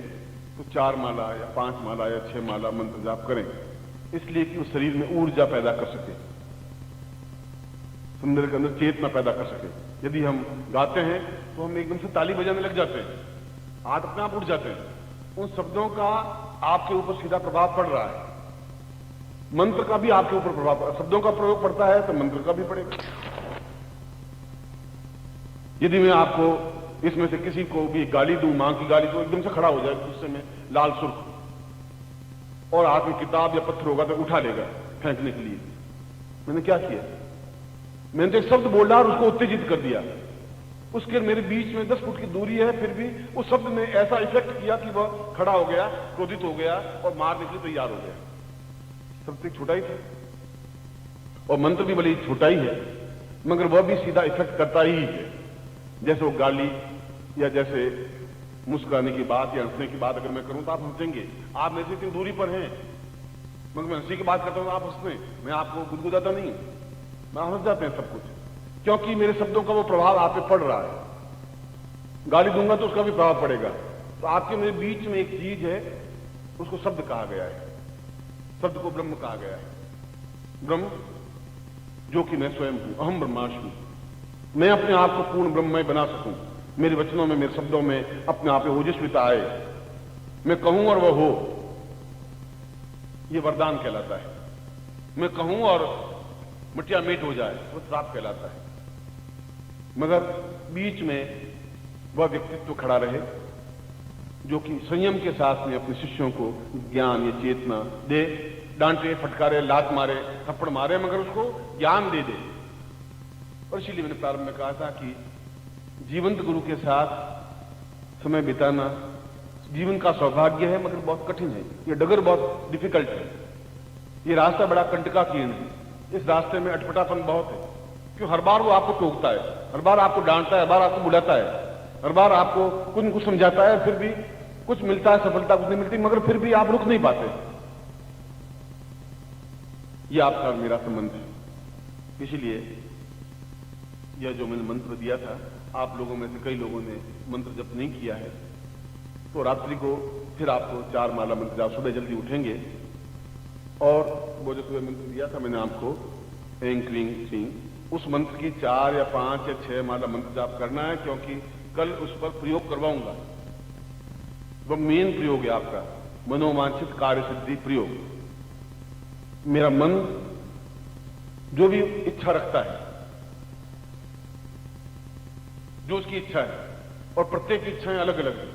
तो 4 माला या 5 माला या 6 माला मंत्र जाप करें, इसलिए कि उस शरीर में ऊर्जा पैदा कर सके, सुंदर के अंदर चेतना पैदा कर सके। यदि हम गाते हैं तो हम एकदम से ताली बजाने लग जाते हैं, हाथ अपने आप उठ जाते हैं, उन शब्दों का आपके ऊपर सीधा प्रभाव पड़ रहा है। मंत्र का भी आपके ऊपर प्रभाव, शब्दों का प्रयोग पड़ता है तो मंत्र का भी पड़ेगा। यदि मैं आपको इसमें से किसी को भी गाली दूं, मां की गाली, तो एकदम से खड़ा हो जाए गुस्से में, लाल सुर्ख, और हाथ में किताब या पत्थर होगा तो उठा लेगा फेंकने के लिए। मैंने क्या किया? मैंने तो एक शब्द बोला और उसको उत्तेजित कर दिया। उसके मेरे बीच में 10 फुट की दूरी है, फिर भी उस शब्द ने ऐसा इफेक्ट किया कि वह खड़ा हो गया, क्रोधित हो गया और मारने के लिए तैयार हो गया। शब्द एक छोटा ही था और मंत्र भी भले छोटा ही है, मगर वह भी सीधा इफेक्ट करता ही है, जैसे वो गाली या जैसे मुस्कुराने की बात या हंसने की बात अगर मैं करूं तो आप हंसेंगे। आप मेरे से इतनी दूरी पर हैं, मगर मैं हंसी की बात करता हूं आप हंसने, मैं आपको गुदगुदाता नहीं, मैं हंस जाते हैं सब कुछ, क्योंकि मेरे शब्दों का वो प्रभाव आप पे पड़ रहा है। गाली दूंगा तो उसका भी प्रभाव पड़ेगा। तो आपके मेरे बीच में एक चीज है, उसको शब्द कहा गया है, शब्द को ब्रह्म कहा गया है। ब्रह्म जो कि मैं स्वयं हूं, अहम ब्रह्मास्मि। मैं अपने आप को पूर्ण ब्रह्ममय बना सकूं, मेरे वचनों में, मेरे शब्दों में अपने आप में ओजस्विता आए, मैं कहूं और वह हो, यह वरदान कहलाता है। मैं कहूं और मिट्टिया मीट हो जाए, वो श्राप कहलाता है। मगर बीच में वह व्यक्तित्व खड़ा रहे जो कि संयम के साथ में अपने शिष्यों को ज्ञान या चेतना दे, डांटे, फटकारे, लात मारे, थप्पड़ मारे, मगर उसको ज्ञान दे दे। और इसीलिए मैंने प्रारंभ में कहा था कि जीवंत गुरु के साथ समय बिताना जीवन का सौभाग्य है, मगर बहुत कठिन है। ये डगर बहुत डिफिकल्ट है, ये रास्ता बड़ा कंटकाकीर्ण है। इस रास्ते में अटपटापन बहुत है, क्यों हर बार वो आपको टोकता है, हर बार आपको डांटता है, हर बार आपको बुलाता है, हर बार आपको कुछ न कुछ समझाता है, फिर भी कुछ मिलता है, सफलता कुछ नहीं मिलती, मगर फिर भी आप रुक नहीं पाते। ये आपका मेरा संबंध है। इसलिए यह जो मैंने मंत्र दिया था, आप लोगों में से कई लोगों ने मंत्र जप नहीं किया है, तो रात्रि को फिर आपको 4 माला मंत्र जाप, सुबह जल्दी उठेंगे और वो जो सुबह मंत्र दिया था मैंने आपको, ऐं क्लीं श्रीं, उस मंत्र की 4 या 5 या 6 माला मंत्र जाप करना है, क्योंकि कल उस पर प्रयोग करवाऊंगा। वह मेन प्रयोग है आपका, मनोवांछित कार्य सिद्धि प्रयोग। मेरा मन जो भी इच्छा रखता है, जो उसकी इच्छा है, और प्रत्येक इच्छाएं अलग अलग है,